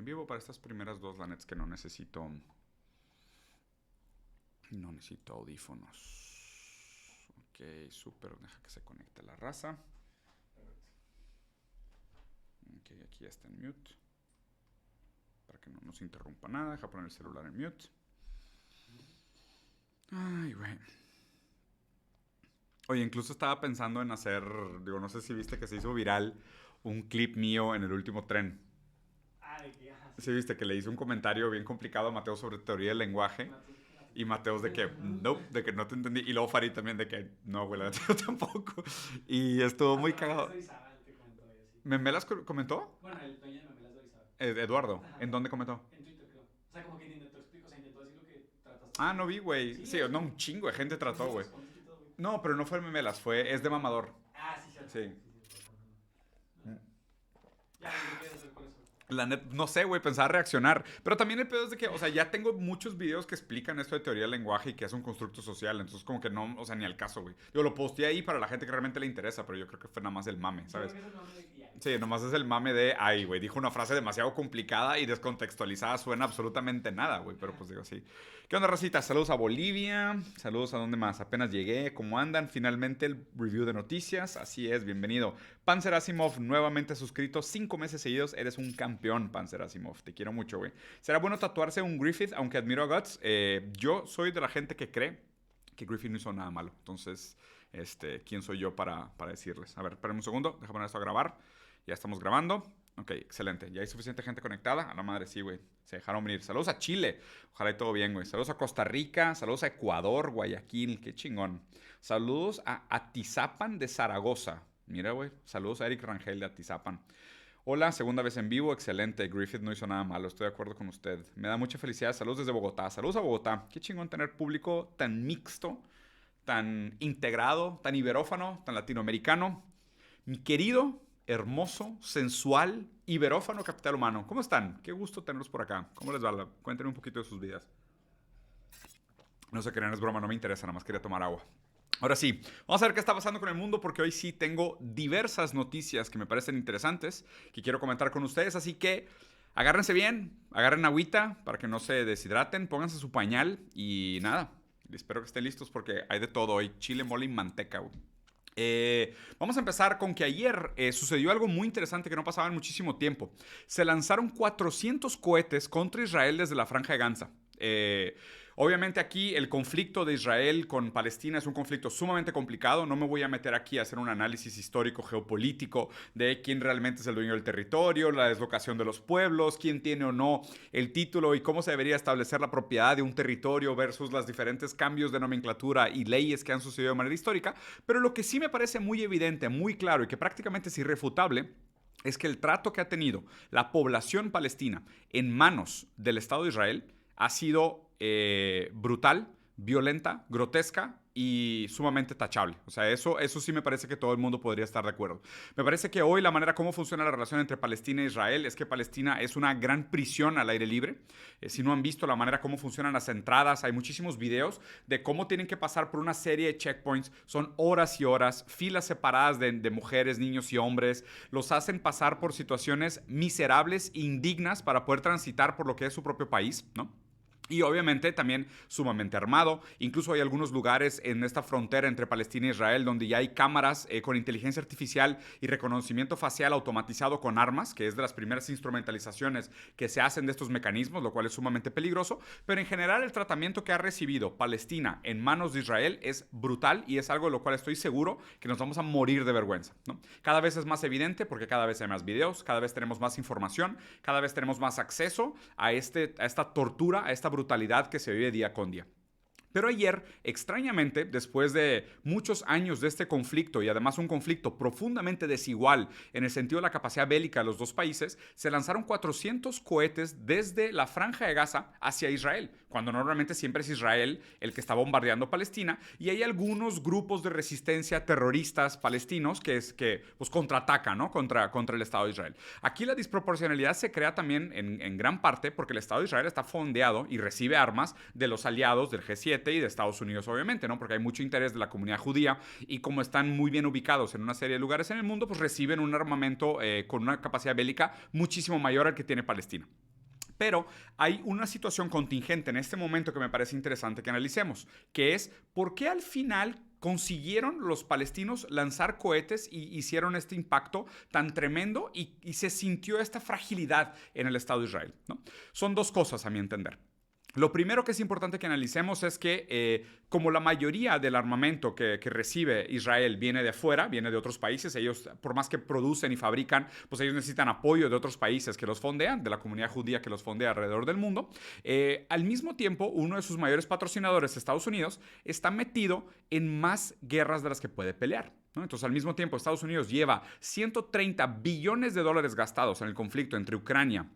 vivo para estas primeras dos. La neta es que no necesito audífonos. Ok, súper. Deja que se conecte la raza. Ok, aquí ya está en mute. Para que no nos interrumpa nada. Deja poner el celular en mute. Ay, güey. Oye, incluso estaba pensando en hacer, digo, no sé si viste que se hizo viral un clip mío en el último tren. Ay, qué Sí, viste que le hice un comentario bien complicado a Mateo sobre teoría del lenguaje. Y Mateos de que, nope, de que no te entendí. Y luego Farid también de que, no, güey, la neta yo tampoco. Y estuvo muy Hasta Memelas cagado. de Orizaba te comentó y así. ¿Memelas comentó? Bueno, el dueño de Memelas de Orizaba. Eduardo, Ajá. ¿en dónde comentó? En Twitter, creo. O sea, como que intentó explicar, o sea, intentó decir lo que trataste de Ah, no decir. vi, güey. Sí, Sí, no, un chingo de gente incluso trató, le güey. respondiste y todo, güey. No, pero no fue Memelas, es de mamador. Ah, sí, cierto. Sí. Sí, cierto. No. Ya, ¿y qué quieres hacer con eso? La net, no sé, güey, pensaba reaccionar. Pero también el pedo es de que, o sea, ya tengo muchos videos que explican esto de teoría del lenguaje y que es un constructo social. Entonces, como que no, o sea, ni al caso, güey. Yo lo posteé ahí para la gente que realmente le interesa, pero yo creo que fue nada más el mame, Yo creo ¿sabes? que es el nombre de ya. Sí, nomás es el mame de, ay, güey, dijo una frase demasiado complicada y descontextualizada, suena absolutamente nada, güey, pero pues digo, sí. ¿Qué onda, racita? Saludos a Bolivia, saludos a dónde más, apenas llegué, ¿cómo andan? Finalmente el review de noticias, así es, bienvenido. Panzer Asimov, nuevamente suscrito, 5 meses seguidos, eres un campeón, Panzer Asimov, te quiero mucho, güey. ¿Será bueno tatuarse un Griffith, aunque admiro a Guts? Yo soy de la gente que cree que Griffith no hizo nada malo, entonces, ¿quién soy yo para decirles? A ver, espérenme un segundo, déjame poner esto a grabar. Ya estamos grabando. Ok, excelente. Ya hay suficiente gente conectada. A la madre, sí, güey. Se dejaron venir. Saludos a Chile. Ojalá y todo bien, güey. Saludos a Costa Rica. Saludos a Ecuador, Guayaquil. Qué chingón. Saludos a Atizapan de Zaragoza. Mira, güey. Saludos a Eric Rangel de Atizapan. Hola, segunda vez en vivo. Excelente. Griffith no hizo nada malo. Estoy de acuerdo con usted. Me da mucha felicidad. Saludos desde Bogotá. Saludos a Bogotá. Qué chingón tener público tan mixto, tan integrado, tan iberófano, tan latinoamericano. Mi querido, hermoso, sensual, iberófano capital humano. ¿Cómo están? Qué gusto tenerlos por acá. ¿Cómo les va? Cuéntenme un poquito de sus vidas. No sé qué es broma, no me interesa, nada más quería tomar agua. Ahora sí, vamos a ver qué está pasando con el mundo porque hoy sí tengo diversas noticias que me parecen interesantes que quiero comentar con ustedes, así que agárrense bien, agarren agüita para que no se deshidraten, pónganse su pañal y nada, espero que estén listos porque hay de todo hoy, chile, mole y manteca. Vamos a empezar con que ayer sucedió algo muy interesante que no pasaba en muchísimo tiempo. Se lanzaron 400 cohetes contra Israel desde la Franja de Gaza. Obviamente aquí el conflicto de Israel con Palestina es un conflicto sumamente complicado. No me voy a meter aquí a hacer un análisis histórico geopolítico de quién realmente es el dueño del territorio, la deslocación de los pueblos, quién tiene o no el título y cómo se debería establecer la propiedad de un territorio versus los diferentes cambios de nomenclatura y leyes que han sucedido de manera histórica. Pero lo que sí me parece muy evidente, muy claro y que prácticamente es irrefutable es que el trato que ha tenido la población palestina en manos del Estado de Israel ha sido brutal, violenta, grotesca y sumamente tachable. O sea, eso sí me parece que todo el mundo podría estar de acuerdo. Me parece que hoy la manera como funciona la relación entre Palestina e Israel es que Palestina es una gran prisión al aire libre. Si no han visto la manera como funcionan las entradas, hay muchísimos videos de cómo tienen que pasar por una serie de checkpoints. Son horas y horas, filas separadas de mujeres, niños y hombres. Los hacen pasar por situaciones miserables e indignas para poder transitar por lo que es su propio país, ¿no? Y obviamente también sumamente armado. Incluso hay algunos lugares en esta frontera entre Palestina e Israel donde ya hay cámaras con inteligencia artificial y reconocimiento facial automatizado con armas, que es de las primeras instrumentalizaciones que se hacen de estos mecanismos, lo cual es sumamente peligroso. Pero en general el tratamiento que ha recibido Palestina en manos de Israel es brutal y es algo de lo cual estoy seguro que nos vamos a morir de vergüenza, ¿no? Cada vez es más evidente porque cada vez hay más videos, cada vez tenemos más información, cada vez tenemos más acceso a esta tortura, a esta brutalidad que se vive día con día. Pero ayer, extrañamente, después de muchos años de este conflicto y además un conflicto profundamente desigual en el sentido de la capacidad bélica de los dos países, se lanzaron 400 cohetes desde la Franja de Gaza hacia Israel, cuando normalmente siempre es Israel el que está bombardeando Palestina, y hay algunos grupos de resistencia terroristas palestinos que pues, contraatacan, ¿no? contra el Estado de Israel. Aquí la disproporcionalidad se crea también en gran parte porque el Estado de Israel está fondeado y recibe armas de los aliados del G7 y de Estados Unidos, obviamente, ¿no? Porque hay mucho interés de la comunidad judía y como están muy bien ubicados en una serie de lugares en el mundo, pues reciben un armamento con una capacidad bélica muchísimo mayor al que tiene Palestina. Pero hay una situación contingente en este momento que me parece interesante que analicemos, que es por qué al final consiguieron los palestinos lanzar cohetes y hicieron este impacto tan tremendo y se sintió esta fragilidad en el Estado de Israel, ¿no? Son dos cosas a mi entender. Lo primero que es importante que analicemos es que como la mayoría del armamento que recibe Israel viene de afuera, viene de otros países, ellos por más que producen y fabrican, pues ellos necesitan apoyo de otros países que los fondean, de la comunidad judía que los fondea alrededor del mundo. Al mismo tiempo, uno de sus mayores patrocinadores, Estados Unidos, está metido en más guerras de las que puede pelear, ¿no? Entonces, al mismo tiempo, Estados Unidos lleva 130 billones de dólares gastados en el conflicto entre Ucrania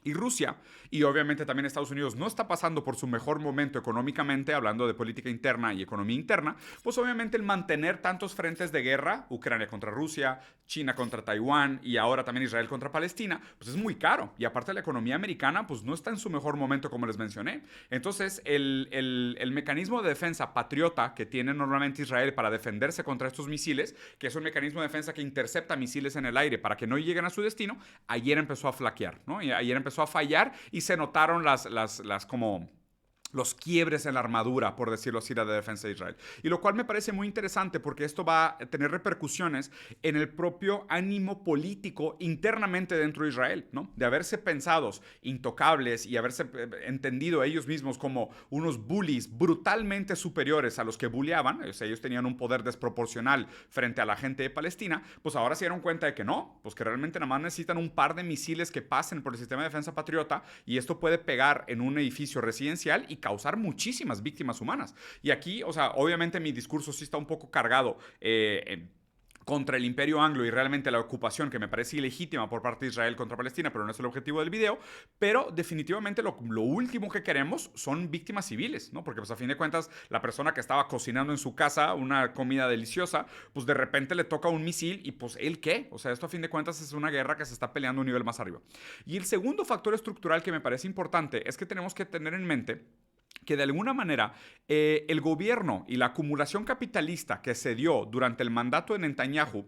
y Rusia, y obviamente también Estados Unidos no está pasando por su mejor momento económicamente, hablando de política interna y economía interna, pues obviamente el mantener tantos frentes de guerra, Ucrania contra Rusia, China contra Taiwán y ahora también Israel contra Palestina, pues es muy caro. Y aparte la economía americana pues no está en su mejor momento como les mencioné. Entonces el mecanismo de defensa patriota que tiene normalmente Israel para defenderse contra estos misiles, que es un mecanismo de defensa que intercepta misiles en el aire para que no lleguen a su destino, ayer empezó a flaquear, ¿no? Y ayer empezó a fallar y se notaron como los quiebres en la armadura, por decirlo así, de defensa de Israel. Y lo cual me parece muy interesante porque esto va a tener repercusiones en el propio ánimo político internamente dentro de Israel, ¿no? De haberse pensados intocables y haberse entendido ellos mismos como unos bullies brutalmente superiores a los que bulleaban, o sea, ellos tenían un poder desproporcional frente a la gente de Palestina, pues ahora se dieron cuenta de que no, pues que realmente nada más necesitan un par de misiles que pasen por el sistema de defensa patriota y esto puede pegar en un edificio residencial y causar muchísimas víctimas humanas. Y aquí, o sea, obviamente mi discurso sí está un poco cargado contra el imperio anglo y realmente la ocupación que me parece ilegítima por parte de Israel contra Palestina, pero no es el objetivo del video, pero definitivamente lo último que queremos son víctimas civiles, ¿no? Porque pues a fin de cuentas la persona que estaba cocinando en su casa una comida deliciosa, pues de repente le toca un misil y pues ¿él qué? O sea, esto a fin de cuentas es una guerra que se está peleando a un nivel más arriba. Y el segundo factor estructural que me parece importante es que tenemos que tener en mente que de alguna manera el gobierno y la acumulación capitalista que se dio durante el mandato de Netanyahu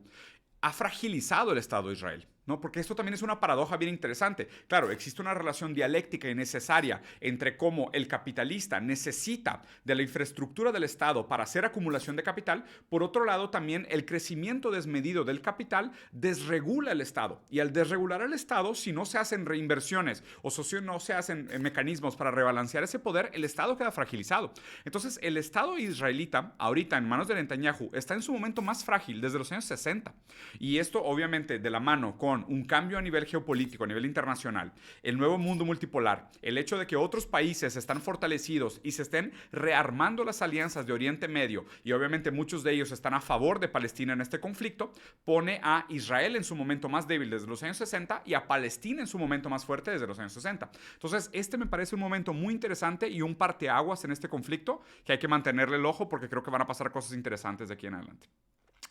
ha fragilizado el Estado de Israel, ¿no? Porque esto también es una paradoja bien interesante. Claro, existe una relación dialéctica y necesaria entre cómo el capitalista necesita de la infraestructura del Estado para hacer acumulación de capital. Por otro lado, también el crecimiento desmedido del capital desregula el Estado. Y al desregular el Estado, si no se hacen reinversiones o si no se hacen mecanismos para rebalancear ese poder, el Estado queda fragilizado. Entonces, el Estado israelita, ahorita en manos de Netanyahu, está en su momento más frágil desde los años 60. Y esto, obviamente, de la mano con un cambio a nivel geopolítico, a nivel internacional, el nuevo mundo multipolar, el hecho de que otros países están fortalecidos y se estén rearmando las alianzas de Oriente Medio, y obviamente muchos de ellos están a favor de Palestina en este conflicto, pone a Israel en su momento más débil desde los años 60 y a Palestina en su momento más fuerte desde los años 60. Entonces, este me parece un momento muy interesante y un parteaguas en este conflicto que hay que mantenerle el ojo porque creo que van a pasar cosas interesantes de aquí en adelante.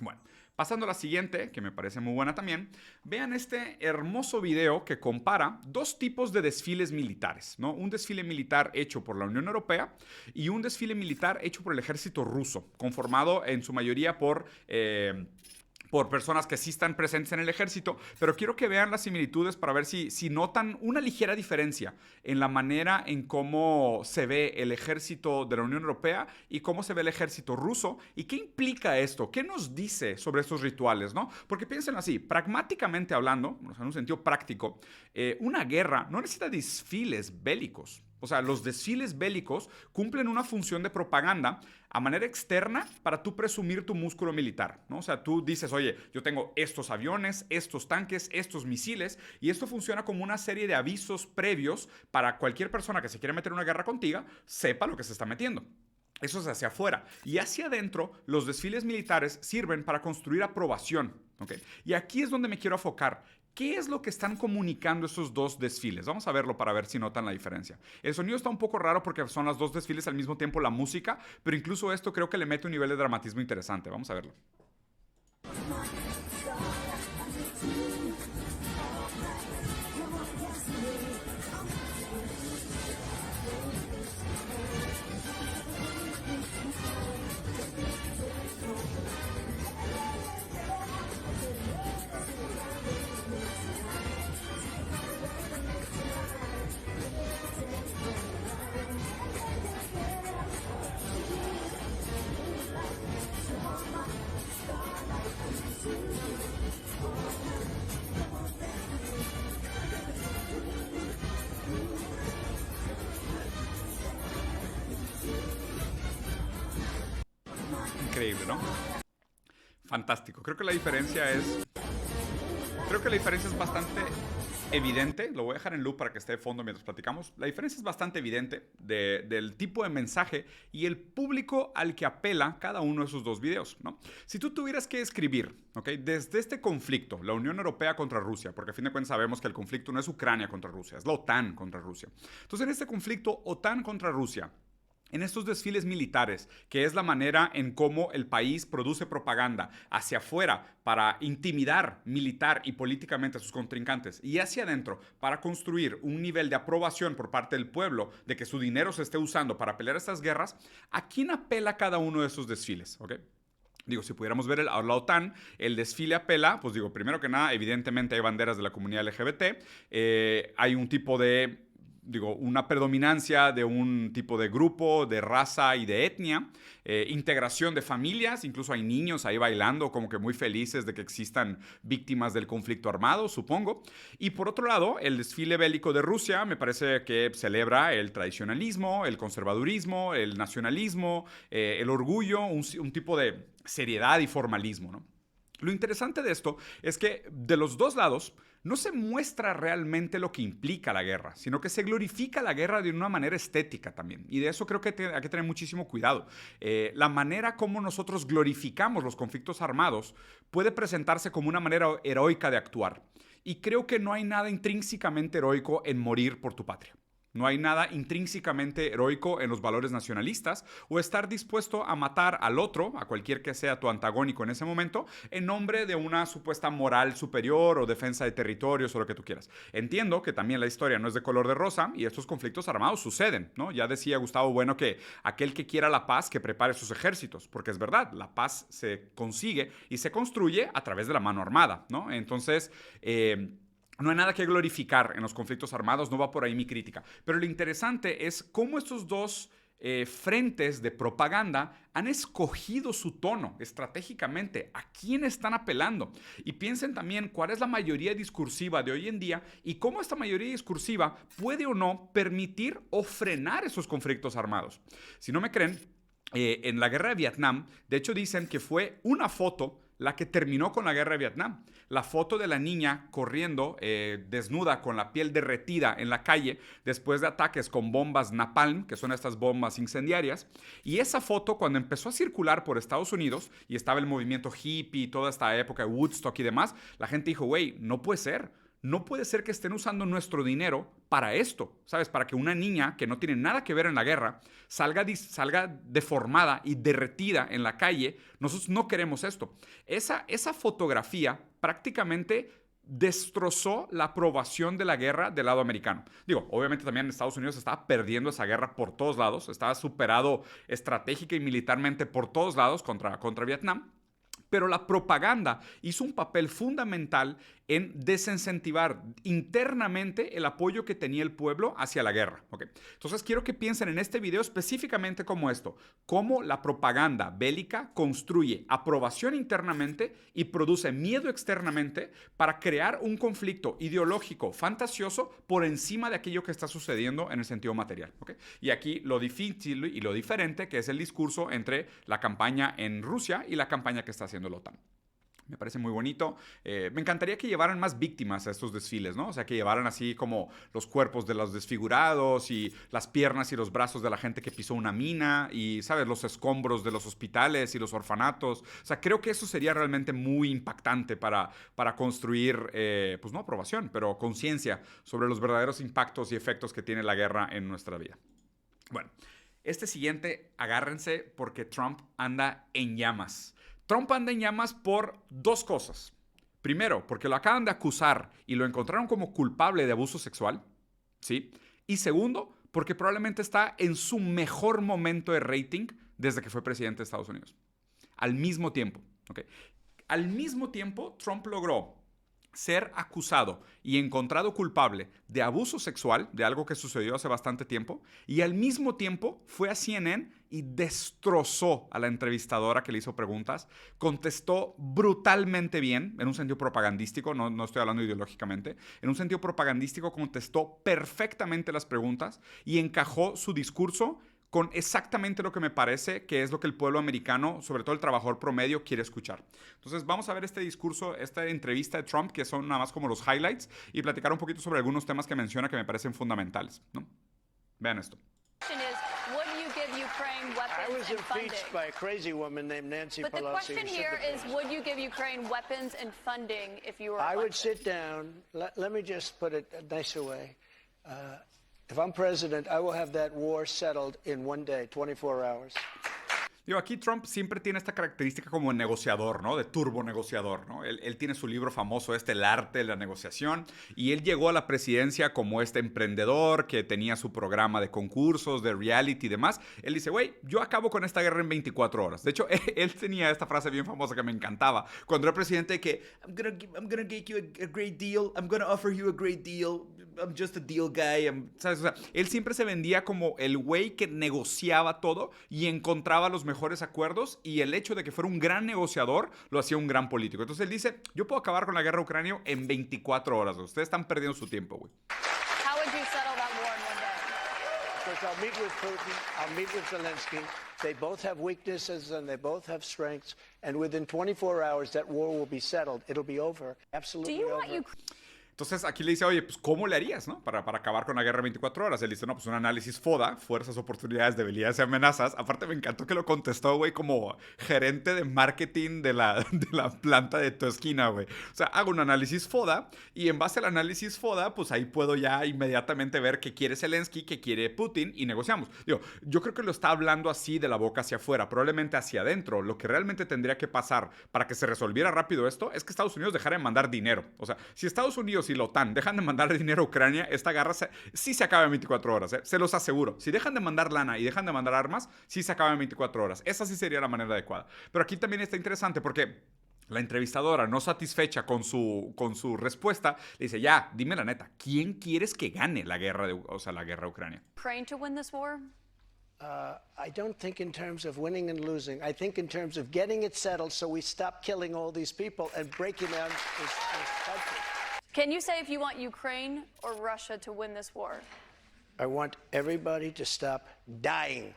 Bueno, pasando a la siguiente, que me parece muy buena también, vean este hermoso video que compara dos tipos de desfiles militares, ¿no? Un desfile militar hecho por la Unión Europea y un desfile militar hecho por el ejército ruso, conformado en su mayoría por personas que sí están presentes en el ejército, pero quiero que vean las similitudes para ver si notan una ligera diferencia en la manera en cómo se ve el ejército de la Unión Europea y cómo se ve el ejército ruso y qué implica esto, qué nos dice sobre estos rituales, ¿no? Porque piensen así, pragmáticamente hablando, o sea, en un sentido práctico, una guerra no necesita desfiles bélicos. O sea, los desfiles bélicos cumplen una función de propaganda a manera externa para tú presumir tu músculo militar, ¿no? O sea, tú dices, oye, yo tengo estos aviones, estos tanques, estos misiles, y esto funciona como una serie de avisos previos para cualquier persona que se quiera meter en una guerra contigo, sepa lo que se está metiendo. Eso es hacia afuera. Y hacia adentro, los desfiles militares sirven para construir aprobación, ¿ok? Y aquí es donde me quiero enfocar. ¿Qué es lo que están comunicando esos dos desfiles? Vamos a verlo para ver si notan la diferencia. El sonido está un poco raro porque son las dos desfiles al mismo tiempo, la música, pero incluso esto creo que le mete un nivel de dramatismo interesante. Vamos a verlo. increíble, ¿no? Fantástico. Creo que la diferencia es bastante evidente. Lo voy a dejar en loop para que esté de fondo mientras platicamos. La diferencia es bastante evidente del tipo de mensaje y el público al que apela cada uno de esos dos videos, ¿no? Si tú tuvieras que escribir, ¿ok? Desde este conflicto, la Unión Europea contra Rusia, porque a fin de cuentas sabemos que el conflicto no es Ucrania contra Rusia, es la OTAN contra Rusia. Entonces, en este conflicto OTAN contra Rusia, en estos desfiles militares, que es la manera en cómo el país produce propaganda hacia afuera para intimidar militar y políticamente a sus contrincantes y hacia adentro para construir un nivel de aprobación por parte del pueblo de que su dinero se esté usando para pelear estas guerras, ¿a quién apela cada uno de esos desfiles? ¿Okay? Digo, si pudiéramos ver la OTAN, el desfile apela, pues digo, primero que nada, evidentemente hay banderas de la comunidad LGBT, hay un tipo de una predominancia de un tipo de grupo, de raza y de etnia, integración de familias, incluso hay niños ahí bailando como que muy felices de que existan víctimas del conflicto armado, supongo. Y por otro lado, el desfile bélico de Rusia me parece que celebra el tradicionalismo, el conservadurismo, el nacionalismo, el orgullo, un tipo de seriedad y formalismo, ¿no? Lo interesante de esto es que de los dos lados no se muestra realmente lo que implica la guerra, sino que se glorifica la guerra de una manera estética también. Y de eso creo que hay que tener muchísimo cuidado. La manera como nosotros glorificamos los conflictos armados puede presentarse como una manera heroica de actuar. Y creo que no hay nada intrínsecamente heroico en morir por tu patria. No hay nada intrínsecamente heroico en los valores nacionalistas o estar dispuesto a matar al otro, a cualquier que sea tu antagónico en ese momento, en nombre de una supuesta moral superior o defensa de territorios o lo que tú quieras. Entiendo que también la historia no es de color de rosa y estos conflictos armados suceden, ¿no? Ya decía Gustavo Bueno que aquel que quiera la paz, que prepare sus ejércitos, porque es verdad, la paz se consigue y se construye a través de la mano armada, ¿no? Entonces, no hay nada que glorificar en los conflictos armados, no va por ahí mi crítica. Pero lo interesante es cómo estos dos frentes de propaganda han escogido su tono estratégicamente, a quién están apelando. Y piensen también cuál es la mayoría discursiva de hoy en día y cómo esta mayoría discursiva puede o no permitir o frenar esos conflictos armados. Si no me creen, en la guerra de Vietnam, de hecho dicen que fue una foto la que terminó con la guerra de Vietnam. La foto de la niña corriendo desnuda con la piel derretida en la calle después de ataques con bombas napalm, que son estas bombas incendiarias. Y esa foto cuando empezó a circular por Estados Unidos y estaba el movimiento hippie y toda esta época de Woodstock y demás, la gente dijo, güey, no puede ser. No puede ser que estén usando nuestro dinero para esto, ¿sabes? Para que una niña que no tiene nada que ver en la guerra salga deformada y derretida en la calle. Nosotros no queremos esto. Esa fotografía prácticamente destrozó la aprobación de la guerra del lado americano. Digo, obviamente también en Estados Unidos estaba perdiendo esa guerra por todos lados, estaba superado estratégica y militarmente por todos lados contra Vietnam. Pero la propaganda hizo un papel fundamental en desincentivar internamente el apoyo que tenía el pueblo hacia la guerra. ¿Okay? Entonces quiero que piensen en este video específicamente como esto, cómo la propaganda bélica construye aprobación internamente y produce miedo externamente para crear un conflicto ideológico fantasioso por encima de aquello que está sucediendo en el sentido material. ¿Okay? Y aquí lo difícil y lo diferente que es el discurso entre la campaña en Rusia y la campaña que está haciendo la OTAN. Me parece muy bonito. Me encantaría que llevaran más víctimas a estos desfiles, ¿no? O sea, que llevaran así como los cuerpos de los desfigurados y las piernas y los brazos de la gente que pisó una mina y, ¿sabes? Los escombros de los hospitales y los orfanatos. O sea, creo que eso sería realmente muy impactante para construir, pues no aprobación, pero conciencia sobre los verdaderos impactos y efectos que tiene la guerra en nuestra vida. Bueno, este siguiente, agárrense porque Trump anda en llamas. Trump anda en llamas por dos cosas. Primero, porque lo acaban de acusar y lo encontraron como culpable de abuso sexual, ¿sí? Y segundo, porque probablemente está en su mejor momento de rating desde que fue presidente de Estados Unidos. Al mismo tiempo, ¿ok? Al mismo tiempo, Trump logró ser acusado y encontrado culpable de abuso sexual, de algo que sucedió hace bastante tiempo, y al mismo tiempo fue a CNN y destrozó a la entrevistadora que le hizo preguntas, contestó brutalmente bien, en un sentido propagandístico, no estoy hablando ideológicamente, en un sentido propagandístico contestó perfectamente las preguntas y encajó su discurso con exactamente lo que me parece que es lo que el pueblo americano, sobre todo el trabajador promedio, quiere escuchar. Entonces vamos a ver este discurso, esta entrevista de Trump, que son nada más como los highlights, y platicar un poquito sobre algunos temas que menciona que me parecen fundamentales, ¿no? Vean esto. I was impeached by a crazy woman named Nancy Pelosi. But the question here is, would you give Ukraine weapons and funding if you were I elected? would sit down. Let me just put it a nicer way. If I'm president, I will have that war settled in one day, 24 hours. Digo, aquí Trump siempre tiene esta característica como negociador, ¿no? De turbo negociador, ¿no? Él tiene su libro famoso, El arte de la negociación, y él llegó a la presidencia como este emprendedor que tenía su programa de concursos, de reality y demás. Él dice, güey, yo acabo con esta guerra en 24 horas. De hecho, él tenía esta frase bien famosa que me encantaba. Cuando era presidente de que, I'm gonna get you a great deal, I'm gonna offer you a great deal, I'm just a deal guy. ¿Sabes? O sea, él siempre se vendía como el güey que negociaba todo y encontraba los mejores acuerdos, y el hecho de que fuera un gran negociador lo hacía un gran político. Entonces él dice, yo puedo acabar con la guerra ucrania en 24 horas. Ustedes están perdiendo su tiempo, güey. How would you settle that war in one day? Because I'll meet with Putin, I'll meet with Zelensky. They both have weaknesses and they both have strengths. And within 24 hours, that war will be settled. It'll be over. Absolutely Do you over. want Ukraine? Entonces aquí le dice, oye, pues ¿cómo le harías, no? Para acabar con la guerra en 24 horas. Él dice, no, pues un análisis FODA, fuerzas, oportunidades, debilidades y amenazas. Aparte me encantó que lo contestó, güey, como gerente de marketing de la planta de tu esquina, güey. O sea, hago un análisis FODA y en base al análisis FODA, pues ahí puedo ya inmediatamente ver qué quiere Zelensky, qué quiere Putin y negociamos. Digo, yo creo que lo está hablando así de la boca hacia afuera, probablemente hacia adentro. Lo que realmente tendría que pasar para que se resolviera rápido esto es que Estados Unidos dejara de mandar dinero. O sea, si Estados Unidos y la OTAN dejan de mandar dinero a Ucrania, esta guerra sí se acaba en 24 horas, ¿eh? Se los aseguro. Si dejan de mandar lana y dejan de mandar armas, sí se acaba en 24 horas. Esa sí sería la manera adecuada. Pero aquí también está interesante porque la entrevistadora, no satisfecha con su respuesta, le dice, ya, dime la neta, ¿quién quieres que gane la guerra la guerra a Ucrania? Ukraine to win this war? I don't think in terms of winning and losing. I think in terms of getting it settled so we stop killing all these people and breaking down this country. Can you say if you want Ukraine or Russia to win this war? I want everybody to stop dying.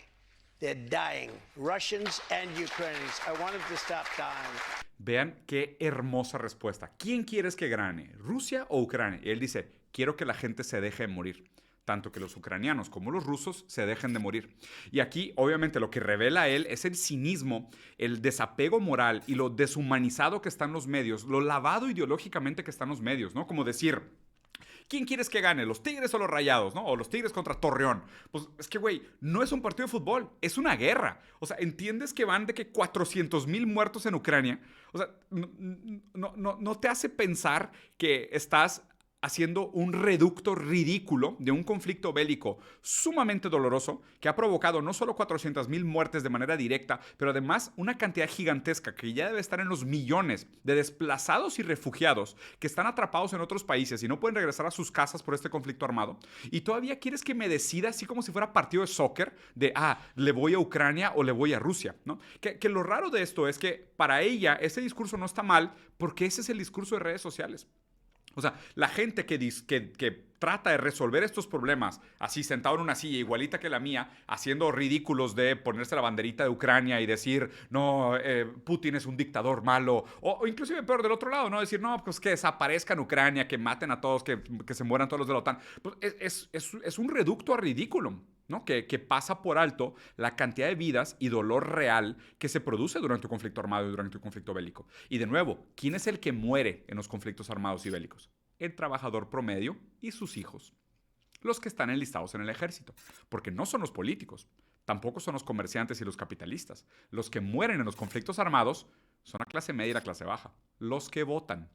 They're dying. Russians and Ukrainians. I want them to stop dying. Vean qué hermosa respuesta. ¿Quién quieres que gane? ¿Rusia o Ucrania? Y él dice, quiero que la gente se deje de morir. Tanto que los ucranianos como los rusos se dejen de morir. Y aquí, obviamente, lo que revela él es el cinismo, el desapego moral y lo deshumanizado que están los medios, lo lavado ideológicamente que están los medios, ¿no? Como decir, ¿quién quieres que gane? ¿Los Tigres o los Rayados? ¿No? O los Tigres contra Torreón. Pues es que, güey, no es un partido de fútbol, es una guerra. O sea, ¿entiendes que van de que 400,000 muertos en Ucrania? O sea, no te hace pensar que estás haciendo un reducto ridículo de un conflicto bélico sumamente doloroso que ha provocado no solo 400,000 muertes de manera directa, pero además una cantidad gigantesca que ya debe estar en los millones de desplazados y refugiados que están atrapados en otros países y no pueden regresar a sus casas por este conflicto armado. Y todavía quieres que me decida así como si fuera partido de soccer de, le voy a Ucrania o le voy a Rusia, ¿no? Que lo raro de esto es que para ella ese discurso no está mal porque ese es el discurso de redes sociales. O sea, la gente que trata de resolver estos problemas así sentado en una silla igualita que la mía, haciendo ridículos de ponerse la banderita de Ucrania y decir, no, Putin es un dictador malo, o inclusive peor del otro lado, ¿no? Decir, no, pues que desaparezcan Ucrania, que maten a todos, que se mueran todos los de la OTAN. Pues es un reducto a ridículo, ¿no? Que pasa por alto la cantidad de vidas y dolor real que se produce durante un conflicto armado y durante un conflicto bélico. Y de nuevo, ¿quién es el que muere en los conflictos armados y bélicos? El trabajador promedio y sus hijos. Los que están enlistados en el ejército. Porque no son los políticos, tampoco son los comerciantes y los capitalistas. Los que mueren en los conflictos armados son la clase media y la clase baja. Los que votan.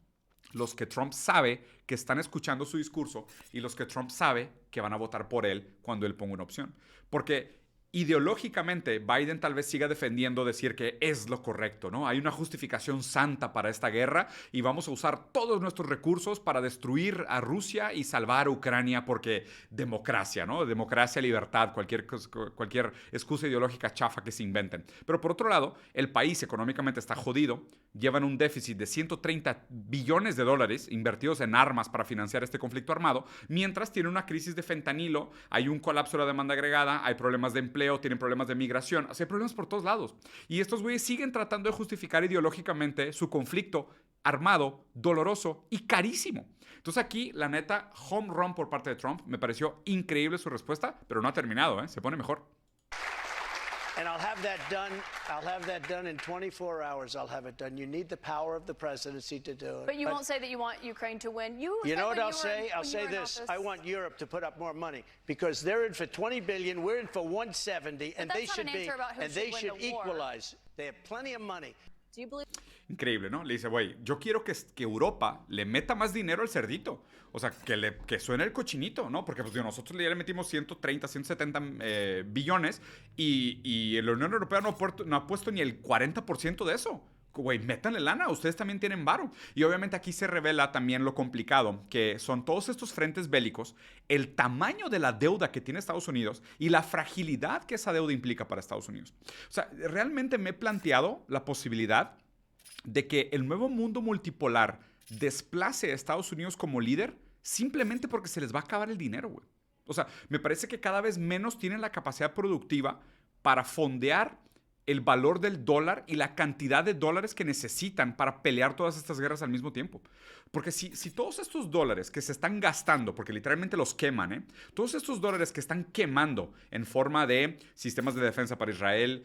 Los que Trump sabe que están escuchando su discurso y los que Trump sabe que van a votar por él cuando él ponga una opción. Porque ideológicamente Biden tal vez siga defendiendo decir que es lo correcto, ¿no? Hay una justificación santa para esta guerra y vamos a usar todos nuestros recursos para destruir a Rusia y salvar a Ucrania porque democracia, ¿no? Democracia, libertad, cualquier excusa ideológica chafa que se inventen. Pero por otro lado, el país económicamente está jodido, llevan un déficit de 130 billones de dólares invertidos en armas para financiar este conflicto armado, mientras tiene una crisis de fentanilo, hay un colapso de la demanda agregada, hay problemas de empleo, desempleo, tienen problemas de migración, o sea, hay problemas por todos lados. Y estos güeyes siguen tratando de justificar ideológicamente su conflicto armado, doloroso y carísimo. Entonces aquí, la neta, home run por parte de Trump. Me pareció increíble su respuesta, pero no ha terminado, ¿eh? Se pone mejor. And I'll have that done. I'll have that done in 24 hours. I'll have it done. You need the power of the presidency to do it. But you won't say that you want Ukraine to win. You know what I'll say? I'll say this. I want Europe to put up more money because they're in for 20 billion. We're in for 170, and they should be. And they should equalize. They have plenty of money. Do you believe? Increíble, ¿no? Le dice, güey, yo quiero que Europa le meta más dinero al cerdito. O sea, que suene el cochinito, ¿no? Porque pues, nosotros ya le metimos 130, 170 billones y la Unión Europea no ha puesto ni el 40% de eso. Güey, métanle lana, ustedes también tienen varo. Y obviamente aquí se revela también lo complicado, que son todos estos frentes bélicos, el tamaño de la deuda que tiene Estados Unidos y la fragilidad que esa deuda implica para Estados Unidos. O sea, realmente me he planteado la posibilidad de que el nuevo mundo multipolar desplace a Estados Unidos como líder simplemente porque se les va a acabar el dinero, güey. O sea, me parece que cada vez menos tienen la capacidad productiva para fondear el valor del dólar y la cantidad de dólares que necesitan para pelear todas estas guerras al mismo tiempo. Porque si todos estos dólares que se están gastando, porque literalmente los queman, todos estos dólares que están quemando en forma de sistemas de defensa para Israel,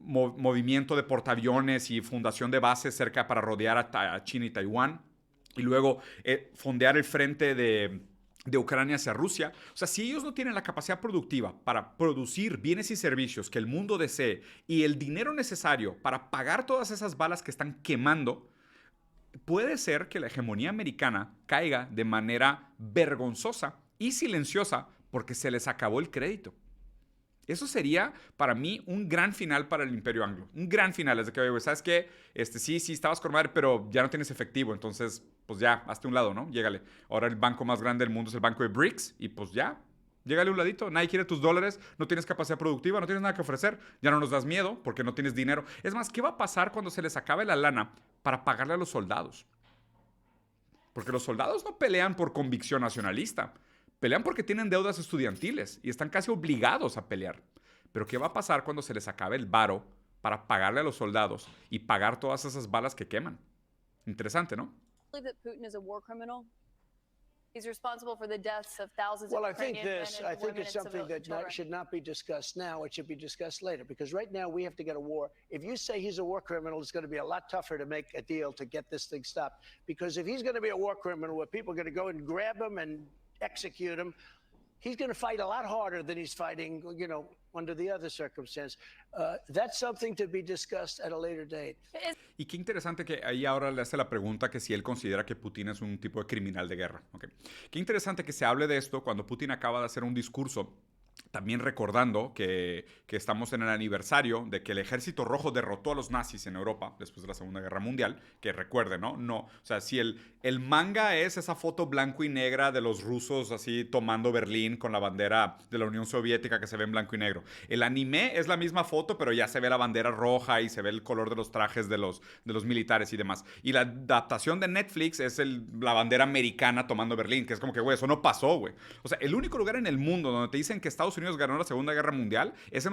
movimiento de portaaviones y fundación de bases cerca para rodear a China y Taiwán, y luego fondear el frente de Ucrania hacia Rusia. O sea, si ellos no tienen la capacidad productiva para producir bienes y servicios que el mundo desee y el dinero necesario para pagar todas esas balas que están quemando, puede ser que la hegemonía americana caiga de manera vergonzosa y silenciosa porque se les acabó el crédito. Eso sería, para mí, un gran final para el Imperio Anglo. Un gran final. Es de que, ¿sabes qué? Sí, estabas con madre, pero ya no tienes efectivo. Entonces, pues ya, hazte un lado, ¿no? Llégale. Ahora el banco más grande del mundo es el banco de BRICS. Y pues ya, llégale un ladito. Nadie quiere tus dólares. No tienes capacidad productiva. No tienes nada que ofrecer. Ya no nos das miedo porque no tienes dinero. Es más, ¿qué va a pasar cuando se les acabe la lana para pagarle a los soldados? Porque los soldados no pelean por convicción nacionalista. Pelean porque tienen deudas estudiantiles y están casi obligados a pelear. Pero ¿qué va a pasar cuando se les acabe el varo para pagarle a los soldados y pagar todas esas balas que queman? Interesante, ¿no? Believe that Putin is a war criminal? He's responsible for the deaths of thousands Well, of I think Ukrainian this. men I and think women it's and something that children. should not be discussed now. It should be discussed later. Because right now we have to get a war. If you say he's a war criminal, it's going to be a lot tougher to make a deal to get this thing stopped. Because if he's going to be a war criminal, where people are going to go and grab him and execute him, he's going to fight a lot harder than he's fighting, under the other circumstance. That's something to be discussed at a later date. Y qué interesante que ahí ahora le hace la pregunta que si él considera que Putin es un tipo de criminal de guerra. Okay. Qué interesante que se hable de esto cuando Putin acaba de hacer un discurso también recordando que estamos en el aniversario de que el Ejército Rojo derrotó a los nazis en Europa después de la Segunda Guerra Mundial, que recuerden, ¿no? O sea, si el manga es esa foto blanco y negra de los rusos así tomando Berlín con la bandera de la Unión Soviética que se ve en blanco y negro. El anime es la misma foto, pero ya se ve la bandera roja y se ve el color de los trajes de los militares y demás. Y la adaptación de Netflix es la bandera americana tomando Berlín, que es como que, güey, eso no pasó, güey. O sea, el único lugar en el mundo donde te dicen que Estados Unidos ganó la Segunda Guerra Mundial es en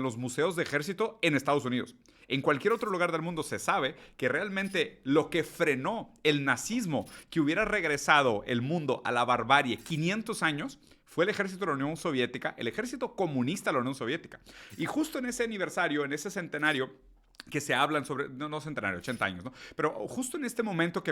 los museos de ejército en Estados Unidos. En cualquier otro lugar del mundo se sabe que realmente lo que frenó el nazismo, que hubiera regresado el mundo a la barbarie 500 años, fue el ejército de la Unión Soviética, el ejército comunista de la Unión Soviética. Y justo en ese aniversario, en ese centenario, que se hablan sobre, no centenario, 80 años, ¿no? Pero justo en este momento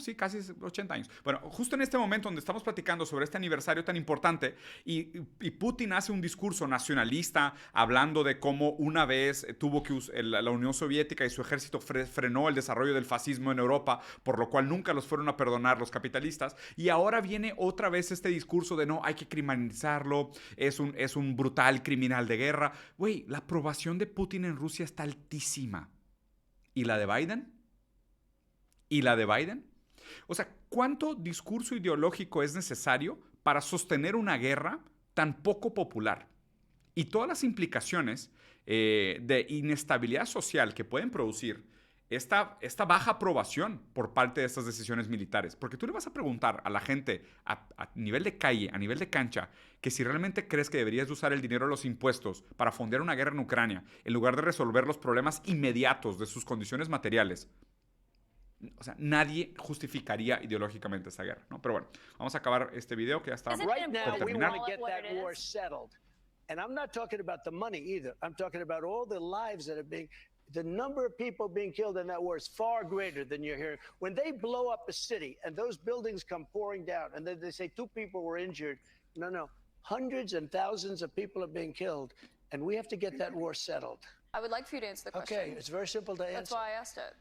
sí, casi 80 años. Bueno, justo en este momento donde estamos platicando sobre este aniversario tan importante y Putin hace un discurso nacionalista hablando de cómo una vez tuvo que la Unión Soviética y su ejército frenó el desarrollo del fascismo en Europa, por lo cual nunca los fueron a perdonar los capitalistas, y ahora viene otra vez este discurso de no, hay que criminalizarlo, es un brutal criminal de guerra. Güey, la aprobación de Putin en Rusia está altísima. ¿Y la de Biden? ¿Y la de Biden? O sea, ¿cuánto discurso ideológico es necesario para sostener una guerra tan poco popular? Y todas las implicaciones de inestabilidad social que pueden producir esta baja aprobación por parte de estas decisiones militares. Porque tú le vas a preguntar a la gente a nivel de calle, a nivel de cancha, que si realmente crees que deberías usar el dinero de los impuestos para fondear una guerra en Ucrania, en lugar de resolver los problemas inmediatos de sus condiciones materiales. O sea, nadie justificaría ideológicamente esta guerra, ¿no? Pero bueno, vamos a acabar este video que ya está Right now, por we terminar. want to get What that it war is. settled. And I'm not talking about the money either. I'm talking about all the lives that are being, the number of people being killed in that war is far greater than you're hearing. When they blow up a city and those buildings come pouring down and then they say 2 people were injured, no. Hundreds and thousands of people are being killed, and we have to get that war settled. I would like for you to answer the question. Okay, it's very simple to That's answer. why I asked it.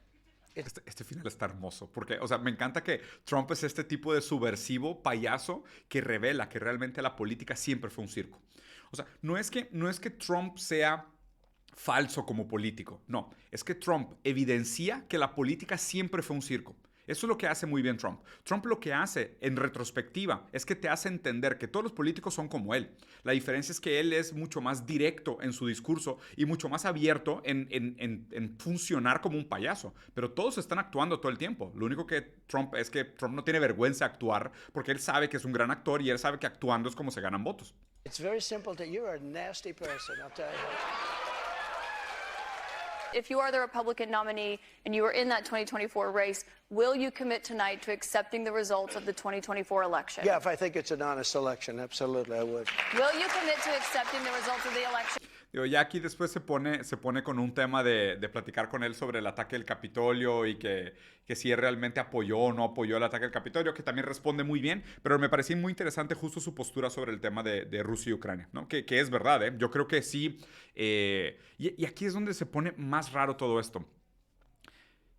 Este final está hermoso, porque, o sea, me encanta que Trump es este tipo de subversivo, payaso, que revela que realmente la política siempre fue un circo. O sea, no es que Trump sea falso como político, no, es que Trump evidencia que la política siempre fue un circo. Eso es lo que hace muy bien Trump. Trump lo que hace en retrospectiva es que te hace entender que todos los políticos son como él. La diferencia es que él es mucho más directo en su discurso y mucho más abierto en funcionar como un payaso. Pero todos están actuando todo el tiempo. Lo único que Trump no tiene vergüenza de actuar porque él sabe que es un gran actor y él sabe que actuando es como se ganan votos. It's very simple to, you're a nasty person, I'll tell you. If you are the Republican nominee and you are in that 2024 race, will you commit tonight to accepting the results of the 2024 election? Yeah, if I think it's an honest election, absolutely, I would. Will you commit to accepting the results of the election? Digo, ya aquí después se pone con un tema de platicar con él sobre el ataque del Capitolio y que si él realmente apoyó o no apoyó el ataque del Capitolio, que también responde muy bien, pero me pareció muy interesante justo su postura sobre el tema de Rusia y Ucrania, ¿no? Que es verdad, ¿eh? Yo creo que sí. Y aquí es donde se pone más raro todo esto.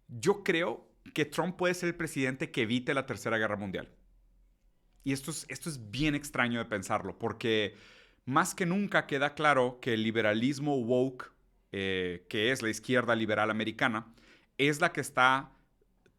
Yo creo que Trump puede ser el presidente que evite la Tercera Guerra Mundial. Y esto es bien extraño de pensarlo, porque más que nunca queda claro que el liberalismo woke, que es la izquierda liberal americana, es la que está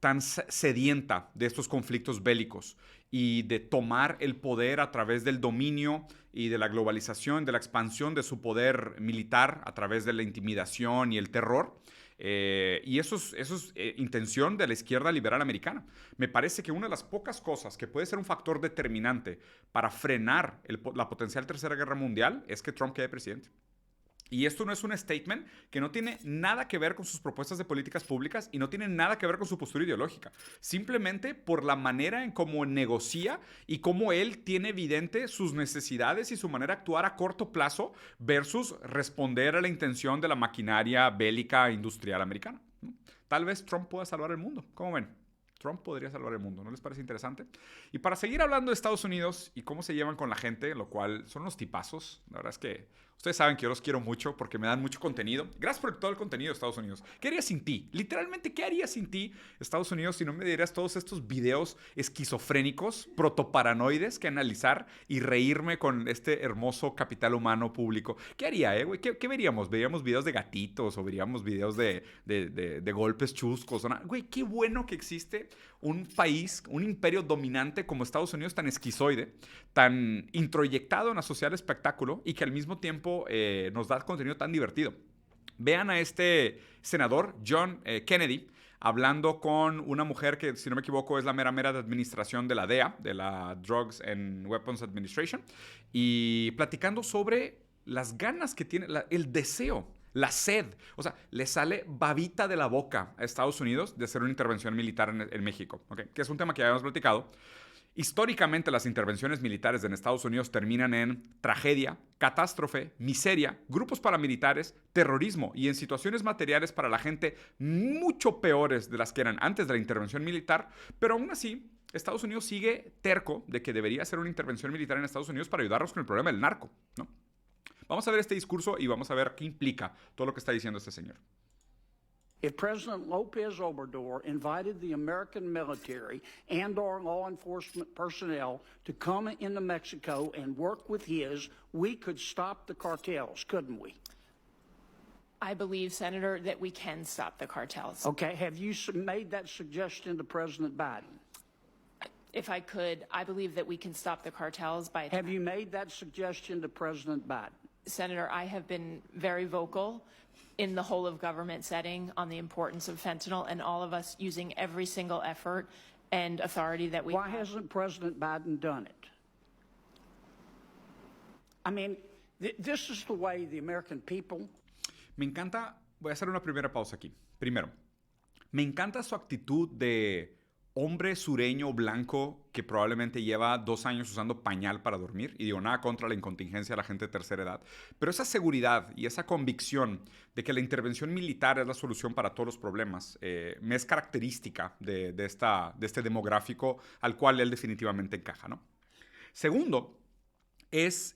tan sedienta de estos conflictos bélicos y de tomar el poder a través del dominio y de la globalización, de la expansión de su poder militar a través de la intimidación y el terror. Y eso es intención de la izquierda liberal americana. Me parece que una de las pocas cosas que puede ser un factor determinante para frenar la potencial Tercera Guerra Mundial es que Trump quede presidente. Y esto no es un statement que no tiene nada que ver con sus propuestas de políticas públicas y no tiene nada que ver con su postura ideológica. Simplemente por la manera en cómo negocia y cómo él tiene evidente sus necesidades y su manera de actuar a corto plazo versus responder a la intención de la maquinaria bélica industrial americana, ¿no? Tal vez Trump pueda salvar el mundo. ¿Cómo ven? Trump podría salvar el mundo, ¿no les parece interesante? Y para seguir hablando de Estados Unidos y cómo se llevan con la gente, lo cual son unos tipazos, la verdad es que ustedes saben que yo los quiero mucho porque me dan mucho contenido. Gracias por todo el contenido de Estados Unidos. ¿Qué harías sin ti? Literalmente, ¿qué harías sin ti, Estados Unidos, si no me dieras todos estos videos esquizofrénicos, protoparanoides que analizar y reírme con este hermoso capital humano público? ¿Qué haría, güey? ¿Qué veríamos? ¿Veríamos videos de gatitos o veríamos videos de golpes chuscos? Güey, qué bueno que existe un país, un imperio dominante como Estados Unidos tan esquizoide, tan introyectado en la sociedad del espectáculo y que al mismo tiempo nos da contenido tan divertido. Vean a este senador, John Kennedy, hablando con una mujer que, si no me equivoco, es la mera de administración de la DEA, de la Drugs and Weapons Administration, y platicando sobre las ganas que tiene, el deseo, la sed. O sea, le sale babita de la boca a Estados Unidos de hacer una intervención militar en México, ¿okay? Que es un tema que ya habíamos platicado. Históricamente, las intervenciones militares en Estados Unidos terminan en tragedia, catástrofe, miseria, grupos paramilitares, terrorismo y en situaciones materiales para la gente mucho peores de las que eran antes de la intervención militar, pero aún así, Estados Unidos sigue terco de que debería hacer una intervención militar en Estados Unidos para ayudarnos con el problema del narco, ¿no? Vamos a ver este discurso y vamos a ver qué implica todo lo que está diciendo este señor. If President Lopez Obrador invited the American military and our law enforcement personnel to come into Mexico and work with his, we could stop the cartels, couldn't we? I believe, Senator, that we can stop the cartels. Okay, have you made that suggestion to President Biden? If I could, I believe that we can stop the cartels by... Have you made that suggestion to President Biden? Senator, I have been very vocal in the whole of government setting on the importance of fentanyl and all of us using every single effort and authority that we Why have. hasn't President Biden done it? I mean, this is the way the American people. Me encanta, voy a hacer una primera pausa aquí. Primero, me encanta su actitud de hombre sureño blanco que probablemente lleva 2 años usando pañal para dormir. Y digo, nada contra la incontingencia de la gente de tercera edad. Pero esa seguridad y esa convicción de que la intervención militar es la solución para todos los problemas me es característica de este demográfico al cual él definitivamente encaja, ¿no? Segundo, es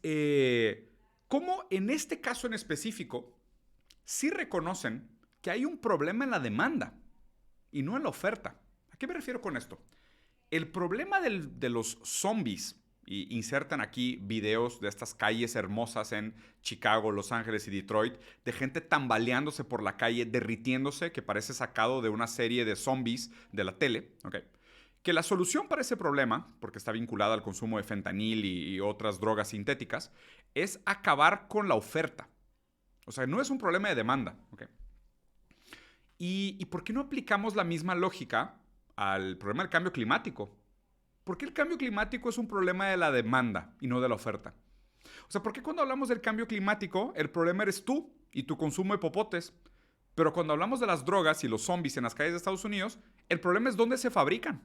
cómo en este caso en específico sí reconocen que hay un problema en la demanda y no en la oferta. ¿A qué me refiero con esto? El problema de los zombies, y insertan aquí videos de estas calles hermosas en Chicago, Los Ángeles y Detroit, de gente tambaleándose por la calle, derritiéndose, que parece sacado de una serie de zombies de la tele, ¿ok? Que la solución para ese problema, porque está vinculada al consumo de fentanil y otras drogas sintéticas, es acabar con la oferta. O sea, no es un problema de demanda, ¿ok? ¿Y por qué no aplicamos la misma lógica al problema del cambio climático? ¿Por qué el cambio climático es un problema de la demanda y no de la oferta? O sea, ¿por qué cuando hablamos del cambio climático el problema eres tú y tu consumo de popotes? Pero cuando hablamos de las drogas y los zombies en las calles de Estados Unidos, el problema es dónde se fabrican.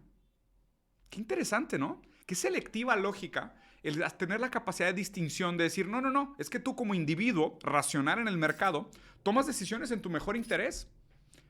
Qué interesante, ¿no? Qué selectiva lógica el tener la capacidad de distinción de decir, no, es que tú como individuo racional en el mercado tomas decisiones en tu mejor interés.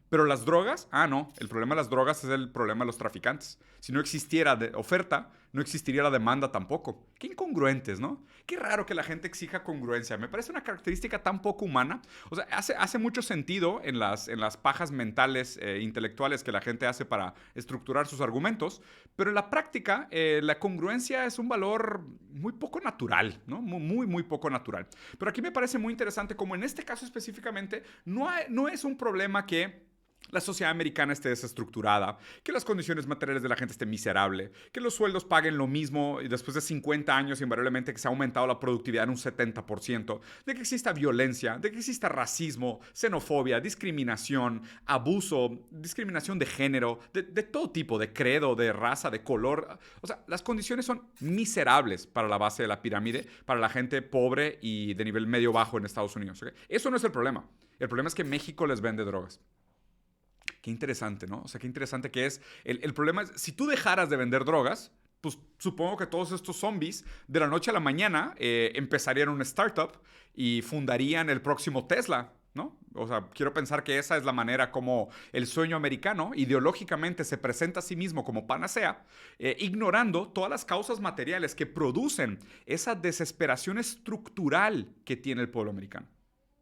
Pero las drogas, no, el problema de las drogas es el problema de los traficantes. Si no existiera oferta, no existiría la demanda tampoco. Qué incongruentes, ¿no? Qué raro que la gente exija congruencia. Me parece una característica tan poco humana. O sea, hace mucho sentido en las pajas mentales, intelectuales que la gente hace para estructurar sus argumentos, pero en la práctica la congruencia es un valor muy poco natural, ¿no? Muy poco natural. Pero aquí me parece muy interesante como en este caso específicamente no es un problema que la sociedad americana esté desestructurada, que las condiciones materiales de la gente estén miserable, que los sueldos paguen lo mismo y después de 50 años invariablemente que se ha aumentado la productividad en un 70%, de que exista violencia, de que exista racismo, xenofobia, discriminación, abuso, discriminación de género, de todo tipo, de credo, de raza, de color. O sea, las condiciones son miserables para la base de la pirámide, para la gente pobre y de nivel medio-bajo en Estados Unidos. ¿Okay? Eso no es el problema. El problema es que México les vende drogas. Qué interesante, ¿no? O sea, qué interesante que es. El problema es, si tú dejaras de vender drogas, pues supongo que todos estos zombies de la noche a la mañana empezarían una startup y fundarían el próximo Tesla, ¿no? O sea, quiero pensar que esa es la manera como el sueño americano ideológicamente se presenta a sí mismo como panacea, ignorando todas las causas materiales que producen esa desesperación estructural que tiene el pueblo americano,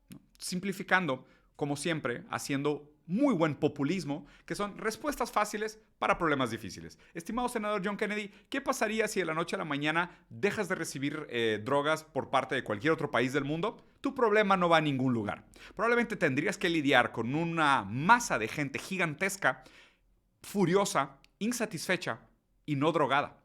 ¿no? Simplificando, como siempre, haciendo muy buen populismo, que son respuestas fáciles para problemas difíciles. Estimado senador John Kennedy, ¿qué pasaría si de la noche a la mañana dejas de recibir drogas por parte de cualquier otro país del mundo? Tu problema no va a ningún lugar. Probablemente tendrías que lidiar con una masa de gente gigantesca, furiosa, insatisfecha y no drogada.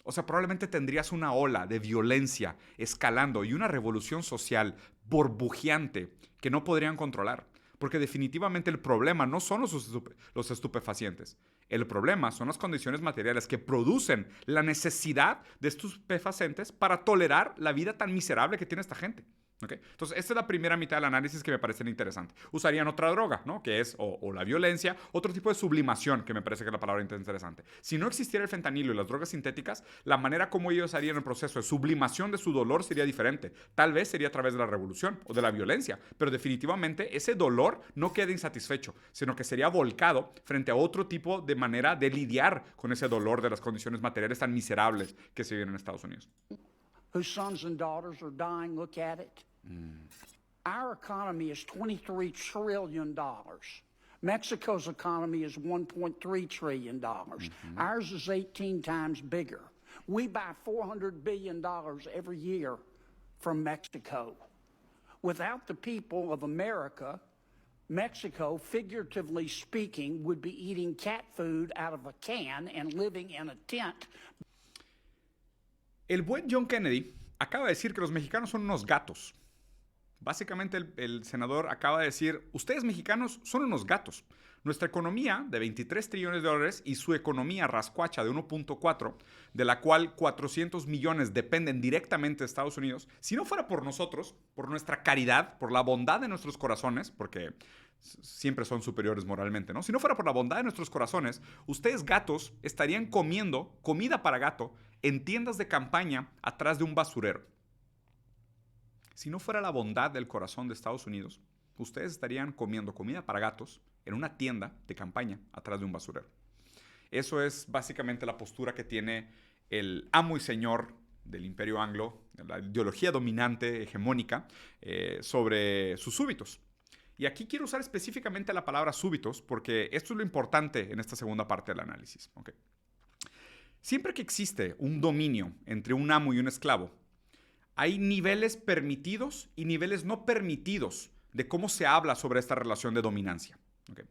O sea, probablemente tendrías una ola de violencia escalando y una revolución social burbujeante que no podrían controlar. Porque definitivamente el problema no son los estupefacientes. El problema son las condiciones materiales que producen la necesidad de estupefacientes para tolerar la vida tan miserable que tiene esta gente. ¿Okay? Entonces, esta es la primera mitad del análisis que me parece interesante. Usarían otra droga, ¿no? Que es o la violencia, otro tipo de sublimación, que me parece que es la palabra interesante. Si no existiera el fentanilo y las drogas sintéticas, la manera como ellos harían el proceso de sublimación de su dolor sería diferente. Tal vez sería a través de la revolución o de la violencia, pero definitivamente ese dolor no queda insatisfecho, sino que sería volcado frente a otro tipo de manera de lidiar con ese dolor de las condiciones materiales tan miserables que se viven en Estados Unidos. Whose sons and daughters are dying, look at it. Our economy is $23 trillion. Mexico's economy is $1.3 trillion. Ours is 18 times bigger. We buy $400 billion every year from Mexico. Without the people of America, Mexico, figuratively speaking, would be eating cat food out of a can and living in a tent. El buen John Kennedy acaba de decir que los mexicanos son unos gatos. Básicamente el senador acaba de decir, ustedes mexicanos son unos gatos. Nuestra economía de 23 trillones de dólares y su economía rascuacha de 1.4, de la cual 400 millones dependen directamente de Estados Unidos, si no fuera por nosotros, por nuestra caridad, por la bondad de nuestros corazones, porque siempre son superiores moralmente, ¿no? Si no fuera por la bondad de nuestros corazones, ustedes gatos estarían comiendo comida para gato en tiendas de campaña atrás de un basurero. Si no fuera la bondad del corazón de Estados Unidos, ustedes estarían comiendo comida para gatos en una tienda de campaña atrás de un basurero. Eso es básicamente la postura que tiene el amo y señor del Imperio Anglo, la ideología dominante, hegemónica, sobre sus súbditos. Y aquí quiero usar específicamente la palabra súbditos porque esto es lo importante en esta segunda parte del análisis. ¿Okay? Siempre que existe un dominio entre un amo y un esclavo, hay niveles permitidos y niveles no permitidos de cómo se habla sobre esta relación de dominancia. ¿Okay?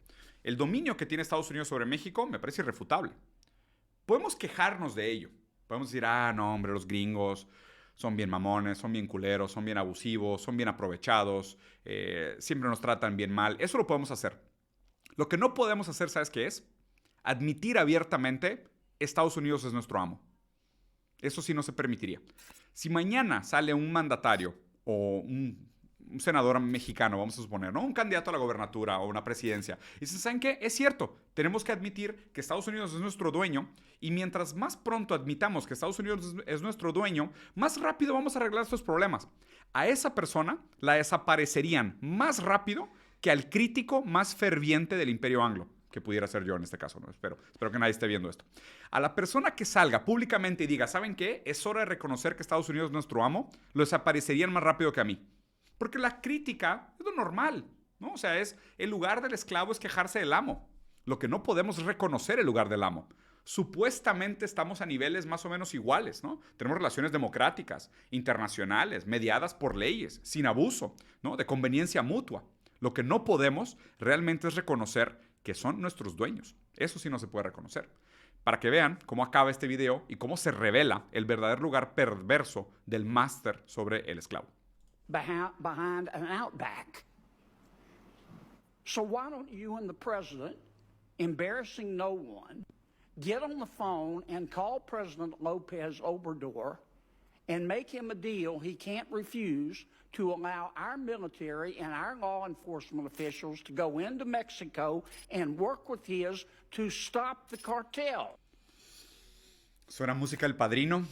El dominio que tiene Estados Unidos sobre México me parece irrefutable. Podemos quejarnos de ello. Podemos decir, no, hombre, los gringos son bien mamones, son bien culeros, son bien abusivos, son bien aprovechados, siempre nos tratan bien mal. Eso lo podemos hacer. Lo que no podemos hacer, ¿sabes qué es? Admitir abiertamente, Estados Unidos es nuestro amo. Eso sí no se permitiría. Si mañana sale un mandatario o un senador mexicano, vamos a suponer, ¿no? Un candidato a la gobernatura o una presidencia, y dicen, ¿saben qué? Es cierto, tenemos que admitir que Estados Unidos es nuestro dueño, y mientras más pronto admitamos que Estados Unidos es nuestro dueño, más rápido vamos a arreglar estos problemas. A esa persona la desaparecerían más rápido que al crítico más ferviente del Imperio Anglo, que pudiera ser yo en este caso, ¿no? Espero que nadie esté viendo esto. A la persona que salga públicamente y diga, ¿saben qué? Es hora de reconocer que Estados Unidos es nuestro amo, lo desaparecerían más rápido que a mí. Porque la crítica es lo normal, ¿no? O sea, el lugar del esclavo es quejarse del amo. Lo que no podemos es reconocer el lugar del amo. Supuestamente estamos a niveles más o menos iguales, ¿no? Tenemos relaciones democráticas, internacionales, mediadas por leyes, sin abuso, ¿no? De conveniencia mutua. Lo que no podemos realmente es reconocer que son nuestros dueños. Eso sí no se puede reconocer. Para que vean cómo acaba este video y cómo se revela el verdadero lugar perverso del máster sobre el esclavo. Behind an outback. So why don't you and the president, embarrassing no one, get on the phone and call President Lopez Obrador and make him a deal he can't refuse to allow our military and our law enforcement officials to go into Mexico and work with his to stop the cartel? Suena música El Padrino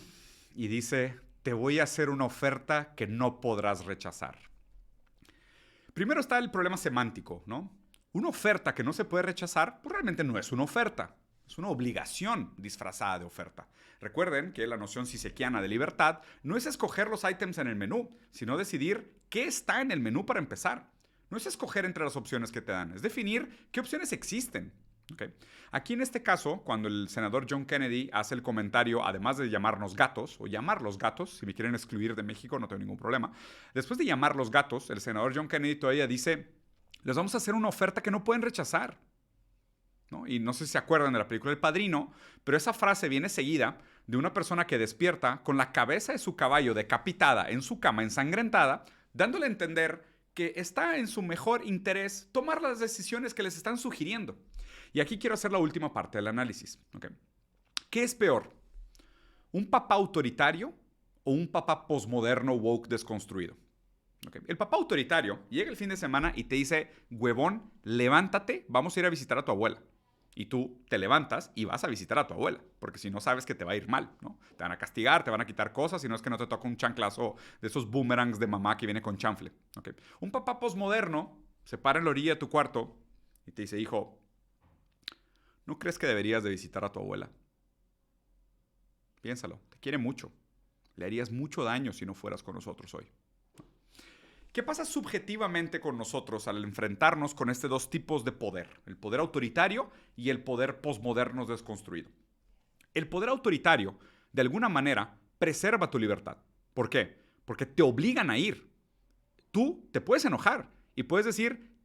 y dice, te voy a hacer una oferta que no podrás rechazar. Primero está el problema semántico, ¿no? Una oferta que no se puede rechazar, pues realmente no es una oferta. Es una obligación disfrazada de oferta. Recuerden que la noción sisequiana de libertad no es escoger los ítems en el menú, sino decidir qué está en el menú para empezar. No es escoger entre las opciones que te dan, es definir qué opciones existen. ¿Okay? Aquí en este caso, cuando el senador John Kennedy hace el comentario, además de llamarnos gatos, o llamarlos gatos, si me quieren excluir de México no tengo ningún problema, después de llamarlos gatos, el senador John Kennedy todavía dice, les vamos a hacer una oferta que no pueden rechazar. ¿No? Y no sé si se acuerdan de la película El Padrino, pero esa frase viene seguida de una persona que despierta con la cabeza de su caballo decapitada en su cama ensangrentada, dándole a entender que está en su mejor interés tomar las decisiones que les están sugiriendo. Y aquí quiero hacer la última parte del análisis. ¿Okay? ¿Qué es peor? ¿Un papá autoritario o un papá posmoderno woke desconstruido? ¿Okay? El papá autoritario llega el fin de semana y te dice, huevón, levántate, vamos a ir a visitar a tu abuela. Y tú te levantas y vas a visitar a tu abuela, porque si no sabes que te va a ir mal, ¿no? Te van a castigar, te van a quitar cosas, si no es que no te toca un chanclazo de esos boomerangs de mamá que viene con chanfle. ¿Okay? Un papá posmoderno se para en la orilla de tu cuarto y te dice, hijo, ¿no crees que deberías de visitar a tu abuela? Piénsalo, te quiere mucho. Le harías mucho daño si no fueras con nosotros hoy. ¿Qué pasa subjetivamente con nosotros al enfrentarnos con estos dos tipos de poder? El poder autoritario y el poder posmoderno desconstruido. El poder autoritario, de alguna manera, preserva tu libertad. ¿Por qué? Porque te obligan a ir. Tú te puedes enojar y puedes decir,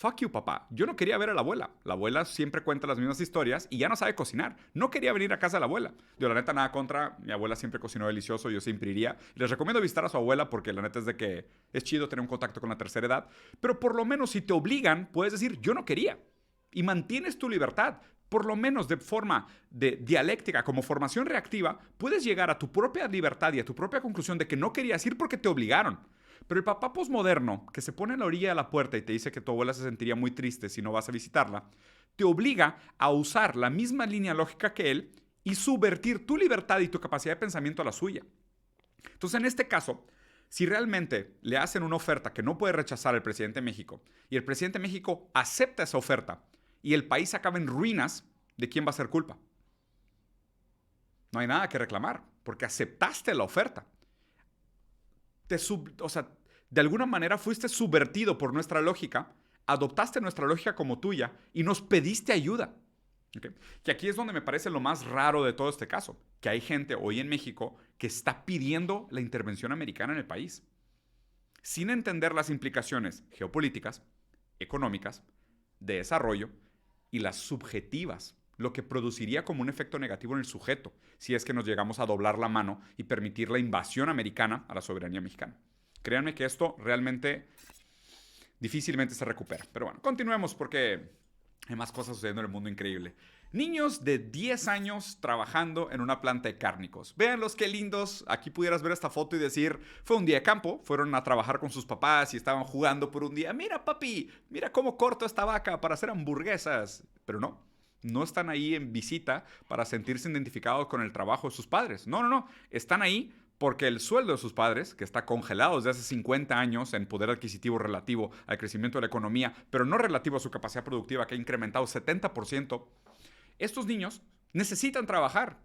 fuck you, papá. Yo no quería ver a la abuela. La abuela siempre cuenta las mismas historias y ya no sabe cocinar. No quería venir a casa de la abuela. Yo, la neta, nada contra. Mi abuela siempre cocinó delicioso. Yo siempre iría. Les recomiendo visitar a su abuela porque la neta es de que es chido tener un contacto con la tercera edad. Pero por lo menos si te obligan, puedes decir, yo no quería. Y mantienes tu libertad. Por lo menos de forma de dialéctica, como formación reactiva, puedes llegar a tu propia libertad y a tu propia conclusión de que no querías ir porque te obligaron. Pero el papá posmoderno, que se pone en la orilla de la puerta y te dice que tu abuela se sentiría muy triste si no vas a visitarla, te obliga a usar la misma línea lógica que él y subvertir tu libertad y tu capacidad de pensamiento a la suya. Entonces, en este caso, si realmente le hacen una oferta que no puede rechazar el presidente de México y el presidente de México acepta esa oferta y el país acaba en ruinas, ¿de quién va a ser culpa? No hay nada que reclamar porque aceptaste la oferta. De alguna manera fuiste subvertido por nuestra lógica, adoptaste nuestra lógica como tuya y nos pediste ayuda. ¿Okay? Que aquí es donde me parece lo más raro de todo este caso, que hay gente hoy en México que está pidiendo la intervención americana en el país, sin entender las implicaciones geopolíticas, económicas, de desarrollo y las subjetivas, lo que produciría como un efecto negativo en el sujeto, si es que nos llegamos a doblar la mano y permitir la invasión americana a la soberanía mexicana. Créanme que esto realmente difícilmente se recupera. Pero bueno, continuemos porque hay más cosas sucediendo en el mundo increíble. Niños de 10 años trabajando en una planta de cárnicos. Véanlos qué lindos. Aquí pudieras ver esta foto y decir, fue un día de campo, fueron a trabajar con sus papás y estaban jugando por un día. Mira, papi, mira cómo corto esta vaca para hacer hamburguesas. Pero no están ahí en visita para sentirse identificados con el trabajo de sus padres. No. Están ahí porque el sueldo de sus padres, que está congelado desde hace 50 años en poder adquisitivo relativo al crecimiento de la economía, pero no relativo a su capacidad productiva, que ha incrementado 70%, estos niños necesitan trabajar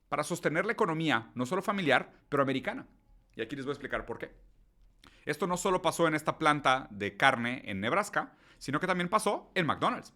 para sostener la economía, no solo familiar, pero americana. Y aquí les voy a explicar por qué. Esto no solo pasó en esta planta de carne en Nebraska, sino que también pasó en McDonald's.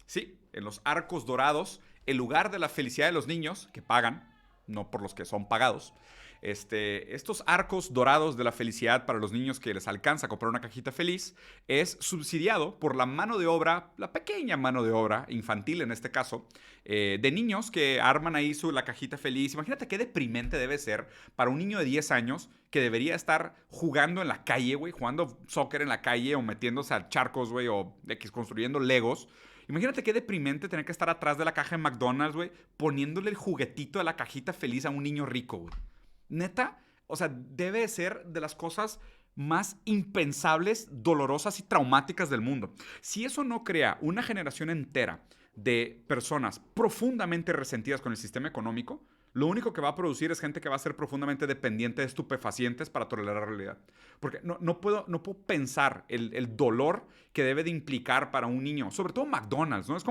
Sí, en los Arcos Dorados, el lugar de la felicidad de los niños, que pagan, no por los que son pagados. Estos arcos dorados de la felicidad para los niños que les alcanza a comprar una cajita feliz es subsidiado por la mano de obra, la pequeña mano de obra infantil en este caso, de niños que arman ahí la cajita feliz. Imagínate qué deprimente debe ser para un niño de 10 años que debería estar jugando en la calle, güey, jugando soccer en la calle o metiéndose a charcos, güey, o construyendo legos. Imagínate qué deprimente tener que estar atrás de la caja de McDonald's, güey, poniéndole el juguetito de la cajita feliz a un niño rico, güey. Neta, o sea, debe ser de las cosas más impensables, dolorosas y traumáticas del mundo. Si eso no crea una generación entera de personas profundamente resentidas con el sistema económico, lo único que va a producir es gente que va a ser profundamente dependiente de estupefacientes para tolerar la realidad. Porque no puedo pensar el dolor que debe de implicar para un niño, sobre todo McDonald's, ¿no? Es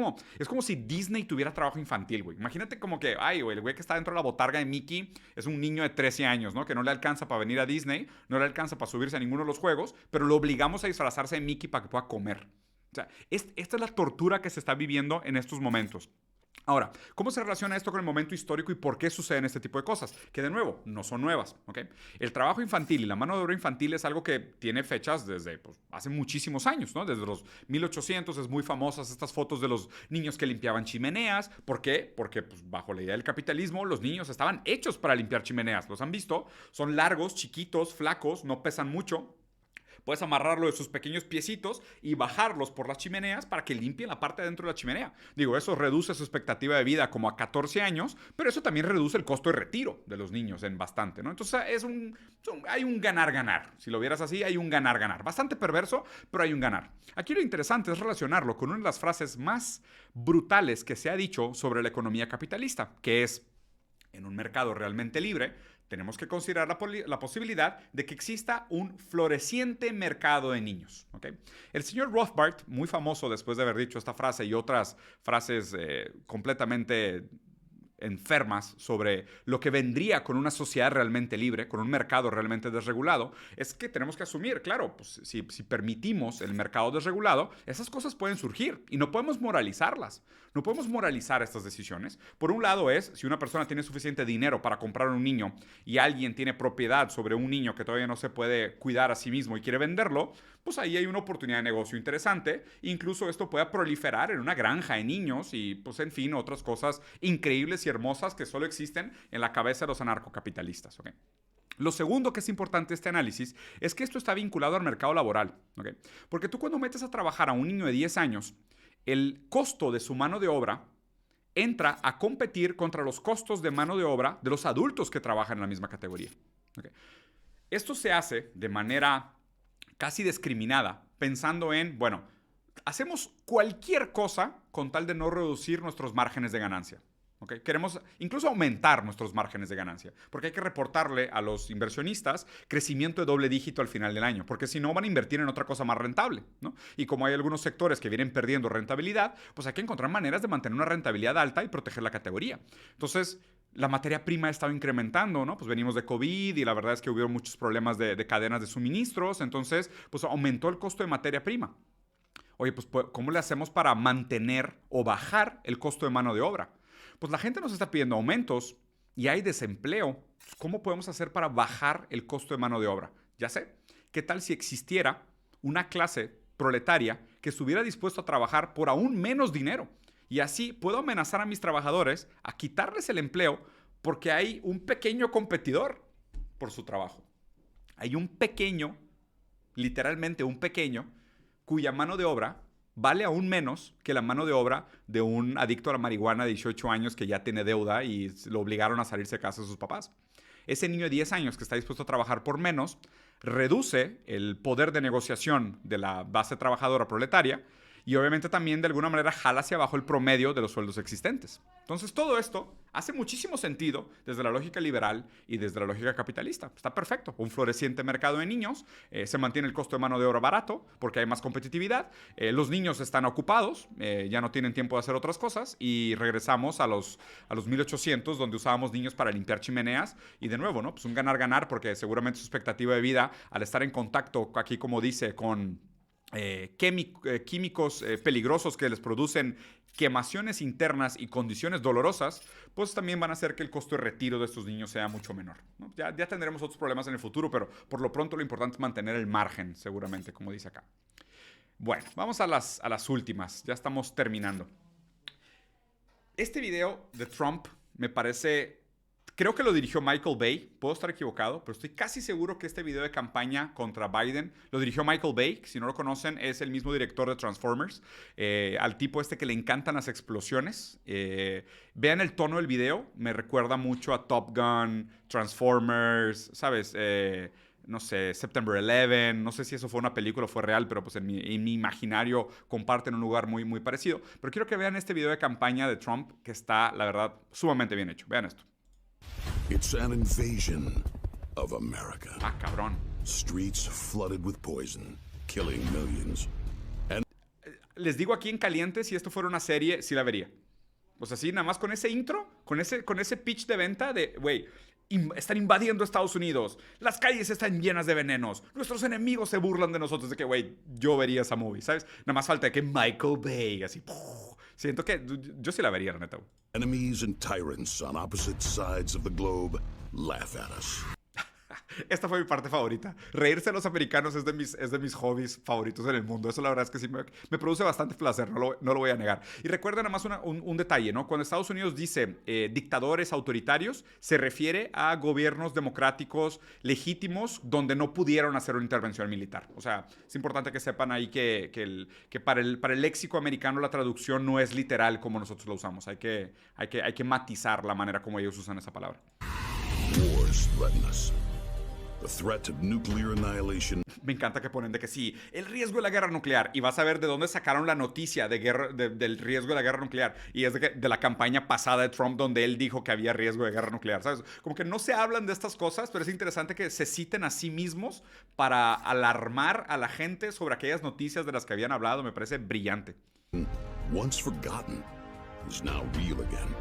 como si Disney tuviera trabajo infantil, güey. Imagínate como que, güey, el güey que está dentro de la botarga de Mickey es un niño de 13 años, ¿no? Que no le alcanza para venir a Disney, no le alcanza para subirse a ninguno de los juegos, pero lo obligamos a disfrazarse de Mickey para que pueda comer. O sea, esta es la tortura que se está viviendo en estos momentos. Ahora, ¿cómo se relaciona esto con el momento histórico y por qué suceden este tipo de cosas? Que de nuevo, no son nuevas, ¿ok? El trabajo infantil y la mano de obra infantil es algo que tiene fechas desde hace muchísimos años, ¿no? Desde los 1800 es muy famosas estas fotos de los niños que limpiaban chimeneas. ¿Por qué? Porque bajo la idea del capitalismo, los niños estaban hechos para limpiar chimeneas. ¿Los han visto? Son largos, chiquitos, flacos, no pesan mucho. Puedes amarrarlo de sus pequeños piecitos y bajarlos por las chimeneas para que limpien la parte de dentro de la chimenea. Digo, eso reduce su expectativa de vida como a 14 años, pero eso también reduce el costo de retiro de los niños en bastante, ¿no? Entonces hay un ganar-ganar. Si lo vieras así, hay un ganar-ganar. Bastante perverso, pero hay un ganar. Aquí lo interesante es relacionarlo con una de las frases más brutales que se ha dicho sobre la economía capitalista, que es, en un mercado realmente libre, tenemos que considerar la posibilidad de que exista un floreciente mercado de niños. ¿Okay? El señor Rothbard, muy famoso después de haber dicho esta frase y otras frases completamente enfermas sobre lo que vendría con una sociedad realmente libre, con un mercado realmente desregulado, es que tenemos que asumir, claro, pues si permitimos el mercado desregulado, esas cosas pueden surgir y no podemos moralizarlas. No podemos moralizar estas decisiones. Por un lado es, si una persona tiene suficiente dinero para comprar un niño y alguien tiene propiedad sobre un niño que todavía no se puede cuidar a sí mismo y quiere venderlo, pues ahí hay una oportunidad de negocio interesante. Incluso esto puede proliferar en una granja de niños y, pues en fin, otras cosas increíbles y hermosas que solo existen en la cabeza de los anarcocapitalistas, ¿ok? Lo segundo que es importante de este análisis es que esto está vinculado al mercado laboral, ¿ok? Porque tú cuando metes a trabajar a un niño de 10 años, el costo de su mano de obra entra a competir contra los costos de mano de obra de los adultos que trabajan en la misma categoría, ¿ok? Esto se hace de manera casi discriminada, pensando en, bueno, hacemos cualquier cosa con tal de no reducir nuestros márgenes de ganancia. ¿Okay? Queremos incluso aumentar nuestros márgenes de ganancia, porque hay que reportarle a los inversionistas crecimiento de doble dígito al final del año, porque si no van a invertir en otra cosa más rentable, ¿no? Y como hay algunos sectores que vienen perdiendo rentabilidad, pues hay que encontrar maneras de mantener una rentabilidad alta y proteger la categoría. Entonces, la materia prima ha estado incrementando, ¿no? Pues venimos de COVID y la verdad es que hubo muchos problemas de cadenas de suministros, entonces, pues aumentó el costo de materia prima. Oye, pues, ¿cómo le hacemos para mantener o bajar el costo de mano de obra? Pues la gente nos está pidiendo aumentos y hay desempleo. ¿Cómo podemos hacer para bajar el costo de mano de obra? Ya sé, ¿qué tal si existiera una clase proletaria que estuviera dispuesto a trabajar por aún menos dinero? Y así puedo amenazar a mis trabajadores a quitarles el empleo porque hay un pequeño competidor por su trabajo. Hay un pequeño, literalmente un pequeño, cuya mano de obra vale aún menos que la mano de obra de un adicto a la marihuana de 18 años que ya tiene deuda y lo obligaron a salirse de casa de sus papás. Ese niño de 10 años que está dispuesto a trabajar por menos reduce el poder de negociación de la base trabajadora proletaria y obviamente también de alguna manera jala hacia abajo el promedio de los sueldos existentes. Entonces todo esto hace muchísimo sentido desde la lógica liberal y desde la lógica capitalista. Está perfecto. Un floreciente mercado de niños, se mantiene el costo de mano de obra barato porque hay más competitividad, los niños están ocupados, ya no tienen tiempo de hacer otras cosas y regresamos a los 1800 donde usábamos niños para limpiar chimeneas y de nuevo, ¿no? Pues un ganar-ganar porque seguramente su expectativa de vida al estar en contacto aquí como dice con químicos peligrosos que les producen quemaciones internas y condiciones dolorosas, pues también van a hacer que el costo de retiro de estos niños sea mucho menor, ¿no? Ya tendremos otros problemas en el futuro, pero por lo pronto lo importante es mantener el margen, seguramente, como dice acá. Bueno, vamos a las últimas. Ya estamos terminando. Este video de Trump me parece... Creo que lo dirigió Michael Bay, puedo estar equivocado, pero estoy casi seguro que este video de campaña contra Biden lo dirigió Michael Bay. Si no lo conocen, es el mismo director de Transformers, al tipo este que le encantan las explosiones. Vean el tono del video, me recuerda mucho a Top Gun, Transformers, ¿sabes? No sé, September 11, no sé si eso fue una película o fue real, pero pues en mi imaginario comparten un lugar muy, muy parecido. Pero quiero que vean este video de campaña de Trump, que está, la verdad, sumamente bien hecho. Vean esto. It's an invasion of America. Ah, cabrón. Streets flooded with poison, killing millions. Les digo aquí en caliente, si esto fuera una serie, sí la vería. O sea, sí, nada más con ese intro, con ese pitch de venta de, güey, están invadiendo Estados Unidos, las calles están llenas de venenos, nuestros enemigos se burlan de nosotros, de que, güey, yo vería esa movie, ¿sabes? Nada más falta de que Michael Bay, así, siento que yo sí la vería, la neta. Enemies and tyrants on opposite sides of the globe laugh at us. Esta fue mi parte favorita. Reírse de los americanos es de mis hobbies favoritos en el mundo. Eso la verdad es que sí me produce bastante placer, no lo voy a negar. Y recuerden nada más un detalle, ¿no? Cuando Estados Unidos dice dictadores autoritarios, se refiere a gobiernos democráticos legítimos donde no pudieron hacer una intervención militar. O sea, es importante que sepan ahí que para el léxico americano la traducción no es literal como nosotros lo usamos. Hay que matizar la manera como ellos usan esa palabra. Wars threaten us. The threat of nuclear annihilation. Me encanta que ponen de que sí, el riesgo de la guerra nuclear. Y vas a ver de dónde sacaron la noticia del riesgo de la guerra nuclear. Y es de la campaña pasada de Trump donde él dijo que había riesgo de guerra nuclear, ¿sabes? Como que no se hablan de estas cosas, pero es interesante que se citen a sí mismos para alarmar a la gente sobre aquellas noticias de las que habían hablado. Me parece brillante. Once forgotten is now real again.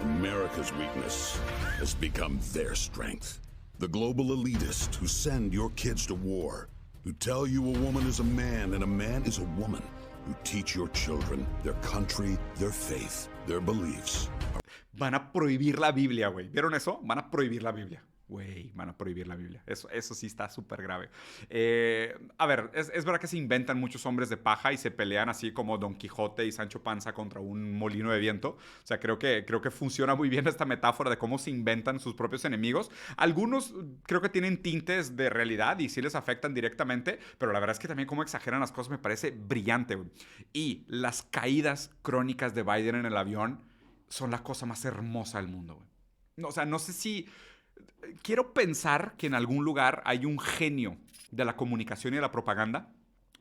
America's weakness has become their strength. The global elitists who send your kids to war, who tell you a woman is a man and a man is a woman, who teach your children their country, their faith, their beliefs. Van a prohibir la Biblia, güey. ¿Vieron eso? Van a prohibir la Biblia. Güey, van a prohibir la Biblia. Eso sí está súper grave. A ver, es verdad que se inventan muchos hombres de paja y se pelean así como Don Quijote y Sancho Panza contra un molino de viento. O sea, creo que funciona muy bien esta metáfora de cómo se inventan sus propios enemigos. Algunos creo que tienen tintes de realidad y sí les afectan directamente, pero la verdad es que también cómo exageran las cosas me parece brillante, güey. Y las caídas crónicas de Biden en el avión son la cosa más hermosa del mundo, güey. O sea, no sé si... Quiero pensar que en algún lugar hay un genio de la comunicación y de la propaganda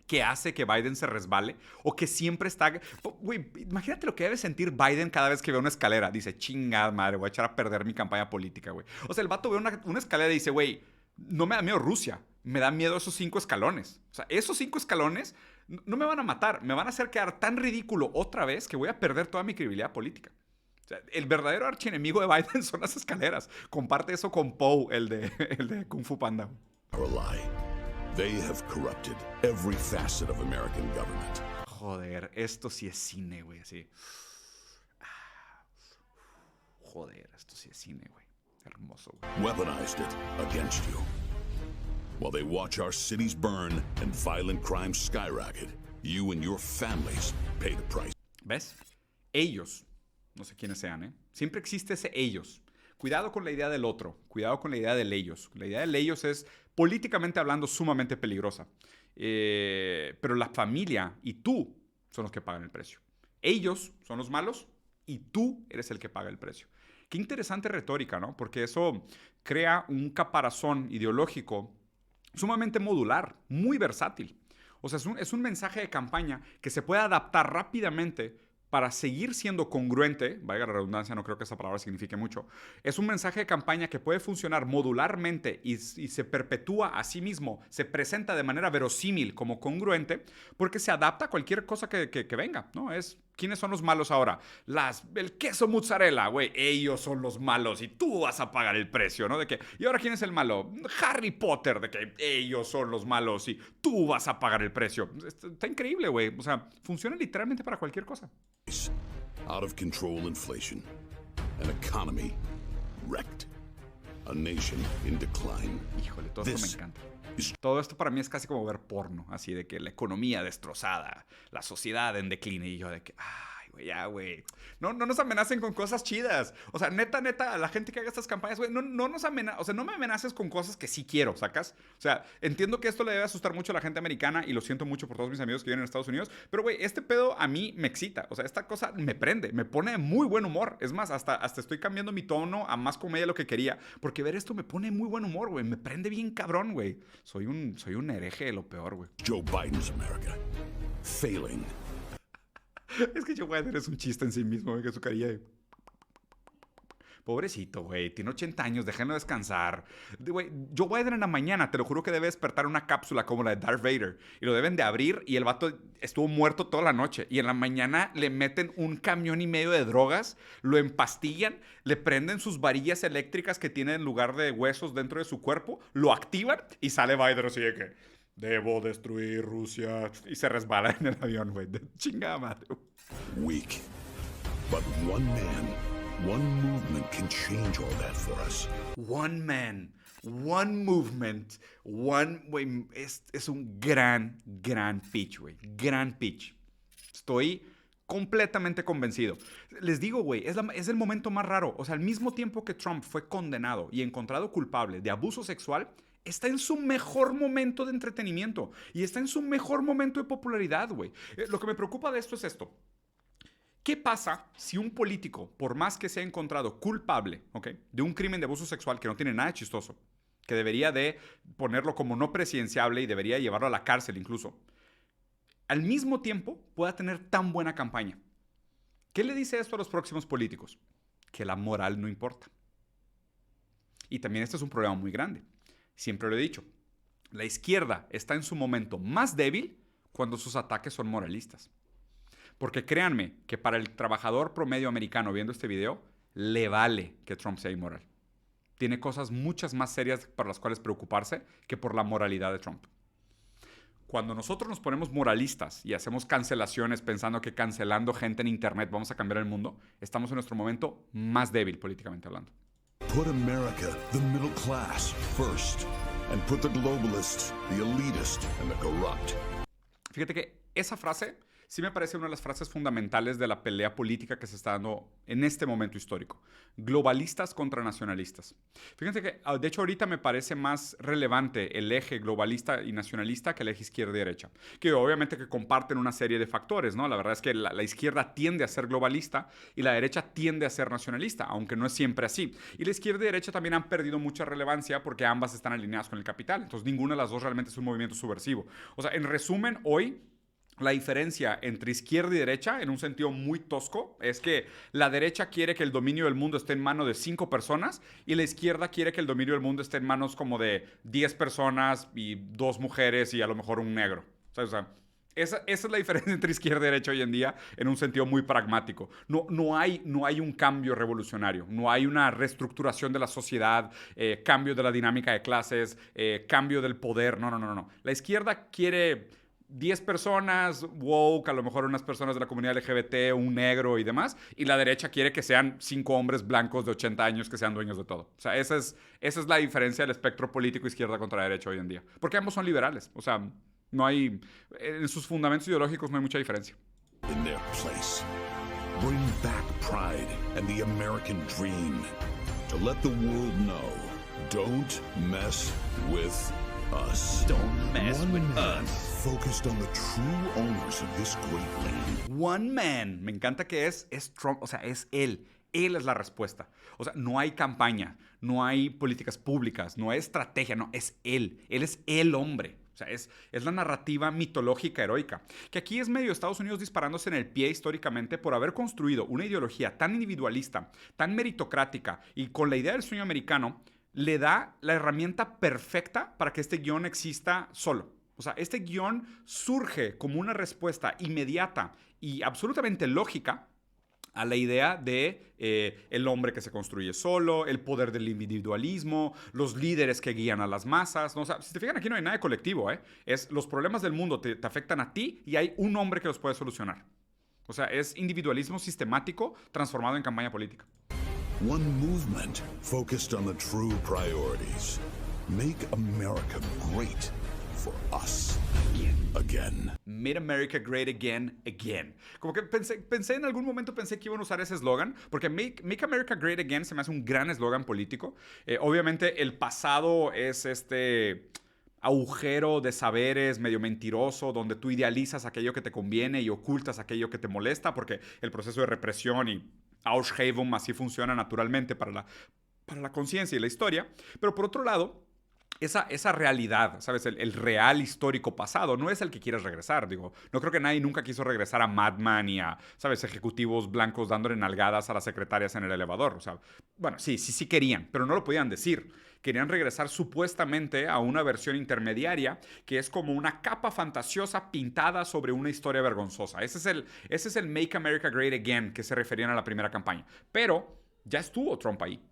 que hace que Biden se resbale o que siempre está... Güey, imagínate lo que debe sentir Biden cada vez que ve una escalera. Dice, chingada madre, voy a echar a perder mi campaña política, güey. O sea, el vato ve una escalera y dice, güey, no me da miedo Rusia, me da miedo esos 5 escalones. O sea, esos 5 escalones no me van a matar, me van a hacer quedar tan ridículo otra vez que voy a perder toda mi credibilidad política. O sea, el verdadero archienemigo de Biden son las escaleras. Comparte eso con Poe, el de Kung Fu Panda. Are a lie. They have corrupted every facet of American government. Joder, esto sí es cine, güey, así. Joder, esto sí es cine, güey. Hermoso, güey. Weaponized it against you. While they watch our cities burn and violent crime skyrocket, you and your families pay the price. ¿Ves? Ellos, no sé quiénes sean, ¿eh? Siempre existe ese ellos. Cuidado con la idea del otro. Cuidado con la idea del ellos. La idea del ellos es, políticamente hablando, sumamente peligrosa. Pero la familia y tú son los que pagan el precio. Ellos son los malos y tú eres el que paga el precio. Qué interesante retórica, ¿no? Porque eso crea un caparazón ideológico sumamente modular, muy versátil. O sea, es un mensaje de campaña que se puede adaptar rápidamente para seguir siendo congruente, valga la redundancia, no creo que esa palabra signifique mucho. Es un mensaje de campaña que puede funcionar modularmente y se perpetúa a sí mismo, se presenta de manera verosímil como congruente, porque se adapta a cualquier cosa que venga, ¿no? ¿Quiénes son los malos ahora? El queso mozzarella, güey, ellos son los malos y tú vas a pagar el precio, ¿no? ¿Y ahora quién es el malo? Harry Potter, de que ellos son los malos y tú vas a pagar el precio. Está increíble, güey. O sea, funciona literalmente para cualquier cosa. Out of control inflation, an economy wrecked, a nation in decline. Híjole, todo esto me encanta. Todo esto para mí es casi como ver porno, así de que la economía destrozada, la sociedad en decline y yo de que, ay, güey, ya, güey. No nos amenacen con cosas chidas. O sea, neta, a la gente que haga estas campañas, güey, no nos amenacen, o sea, no me amenaces con cosas que sí quiero, ¿sacas? O sea, entiendo que esto le debe asustar mucho a la gente americana y lo siento mucho por todos mis amigos que viven en Estados Unidos, pero, güey, este pedo a mí me excita. O sea, esta cosa me prende, me pone de muy buen humor. Es más, hasta estoy cambiando mi tono a más comedia de lo que quería, porque ver esto me pone de muy buen humor, güey. Me prende bien cabrón, güey. Soy un hereje de lo peor, güey. Joe Biden's America, failing. Es que Joe Biden es un chiste en sí mismo, güey, que su carilla de... Pobrecito, güey. Tiene 80 años, déjenlo descansar. Güey, Joe Biden en la mañana, te lo juro que debe despertar una cápsula como la de Darth Vader. Y lo deben de abrir y el vato estuvo muerto toda la noche. Y en la mañana le meten 1,5 camiones de drogas, lo empastillan, le prenden sus varillas eléctricas que tiene en lugar de huesos dentro de su cuerpo, lo activan y sale Biden así de que... Debo destruir Rusia. Y se resbala en el avión, güey. De chingada madre. Weak. But one man, one movement can change all that for us. One man, one movement, güey, es un gran pitch, güey. Gran pitch. Estoy completamente convencido. Les digo, güey, es el momento más raro. O sea, al mismo tiempo que Trump fue condenado y encontrado culpable de abuso sexual, está en su mejor momento de entretenimiento y está en su mejor momento de popularidad, güey. Lo que me preocupa de esto es esto. ¿Qué pasa si un político, por más que sea encontrado culpable, ¿ok?, de un crimen de abuso sexual que no tiene nada de chistoso, que debería de ponerlo como no presidenciable y debería llevarlo a la cárcel incluso, al mismo tiempo pueda tener tan buena campaña? ¿Qué le dice esto a los próximos políticos? Que la moral no importa. Y también este es un problema muy grande. Siempre lo he dicho, la izquierda está en su momento más débil cuando sus ataques son moralistas. Porque créanme que para el trabajador promedio americano viendo este video, le vale que Trump sea inmoral. Tiene cosas muchas más serias por las cuales preocuparse que por la moralidad de Trump. Cuando nosotros nos ponemos moralistas y hacemos cancelaciones pensando que cancelando gente en internet vamos a cambiar el mundo, estamos en nuestro momento más débil políticamente hablando. Put America, the middle class, first. And put the globalists, the elitist, and the corrupt. Fíjate que esa frase sí me parece una de las frases fundamentales de la pelea política que se está dando en este momento histórico. Globalistas contra nacionalistas. Fíjense que, de hecho, ahorita me parece más relevante el eje globalista y nacionalista que el eje izquierda y derecha. Que obviamente que comparten una serie de factores, ¿no? La verdad es que la izquierda tiende a ser globalista y la derecha tiende a ser nacionalista, aunque no es siempre así. Y la izquierda y derecha también han perdido mucha relevancia porque ambas están alineadas con el capital. Entonces, ninguna de las dos realmente es un movimiento subversivo. O sea, en resumen, hoy la diferencia entre izquierda y derecha, en un sentido muy tosco, es que la derecha quiere que el dominio del mundo esté en manos de 5 personas y la izquierda quiere que el dominio del mundo esté en manos como de 10 personas y 2 mujeres y a lo mejor un negro. O sea, esa es la diferencia entre izquierda y derecha hoy en día en un sentido muy pragmático. No hay un cambio revolucionario, no hay una reestructuración de la sociedad, cambio de la dinámica de clases, cambio del poder. No. La izquierda quiere 10 personas, woke, a lo mejor unas personas de la comunidad LGBT, un negro y demás, y la derecha quiere que sean 5 hombres blancos de 80 años que sean dueños de todo. O sea, esa es la diferencia del espectro político izquierda contra derecha hoy en día. Porque ambos son liberales. O sea, no hay, en sus fundamentos ideológicos no hay mucha diferencia. In their place. Bring back pride and the American dream. To let the world know, don't mess with us. Don't mess One with man us. Focused on the true owners of this great land. One man. Me encanta que es Trump, o sea, es él. Él es la respuesta. O sea, no hay campaña, no hay políticas públicas, no hay estrategia, no, es él. Él es el hombre. O sea, es la narrativa mitológica heroica. Que aquí es medio Estados Unidos disparándose en el pie históricamente por haber construido una ideología tan individualista, tan meritocrática y con la idea del sueño americano, le da la herramienta perfecta para que este guión exista solo. O sea, este guión surge como una respuesta inmediata y absolutamente lógica a la idea de el hombre que se construye solo, el poder del individualismo, los líderes que guían a las masas. ¿No? O sea, si te fijan, aquí no hay nada de colectivo. Es los problemas del mundo te afectan a ti y hay un hombre que los puede solucionar. O sea, es individualismo sistemático transformado en campaña política. One movement focused on the true priorities. Make America great for us. Again. Make America Great Again, again. Como que pensé en algún momento que iban a usar ese eslogan, porque Make America Great Again se me hace un gran eslogan político. Obviamente el pasado es este agujero de saberes medio mentiroso, donde tú idealizas aquello que te conviene y ocultas aquello que te molesta, porque el proceso de represión y Auschwitz así funciona naturalmente para la conciencia y la historia. Pero por otro lado, esa realidad, ¿sabes? El real histórico pasado no es el que quieres regresar. Digo, no creo que nadie nunca quiso regresar a Mad Men y a, ¿sabes? Ejecutivos blancos dándole nalgadas a las secretarias en el elevador. O sea, bueno, sí querían, pero no lo podían decir. Querían regresar supuestamente a una versión intermediaria que es como una capa fantasiosa pintada sobre una historia vergonzosa. Ese es el Make America Great Again que se referían a la primera campaña. Pero ya estuvo Trump ahí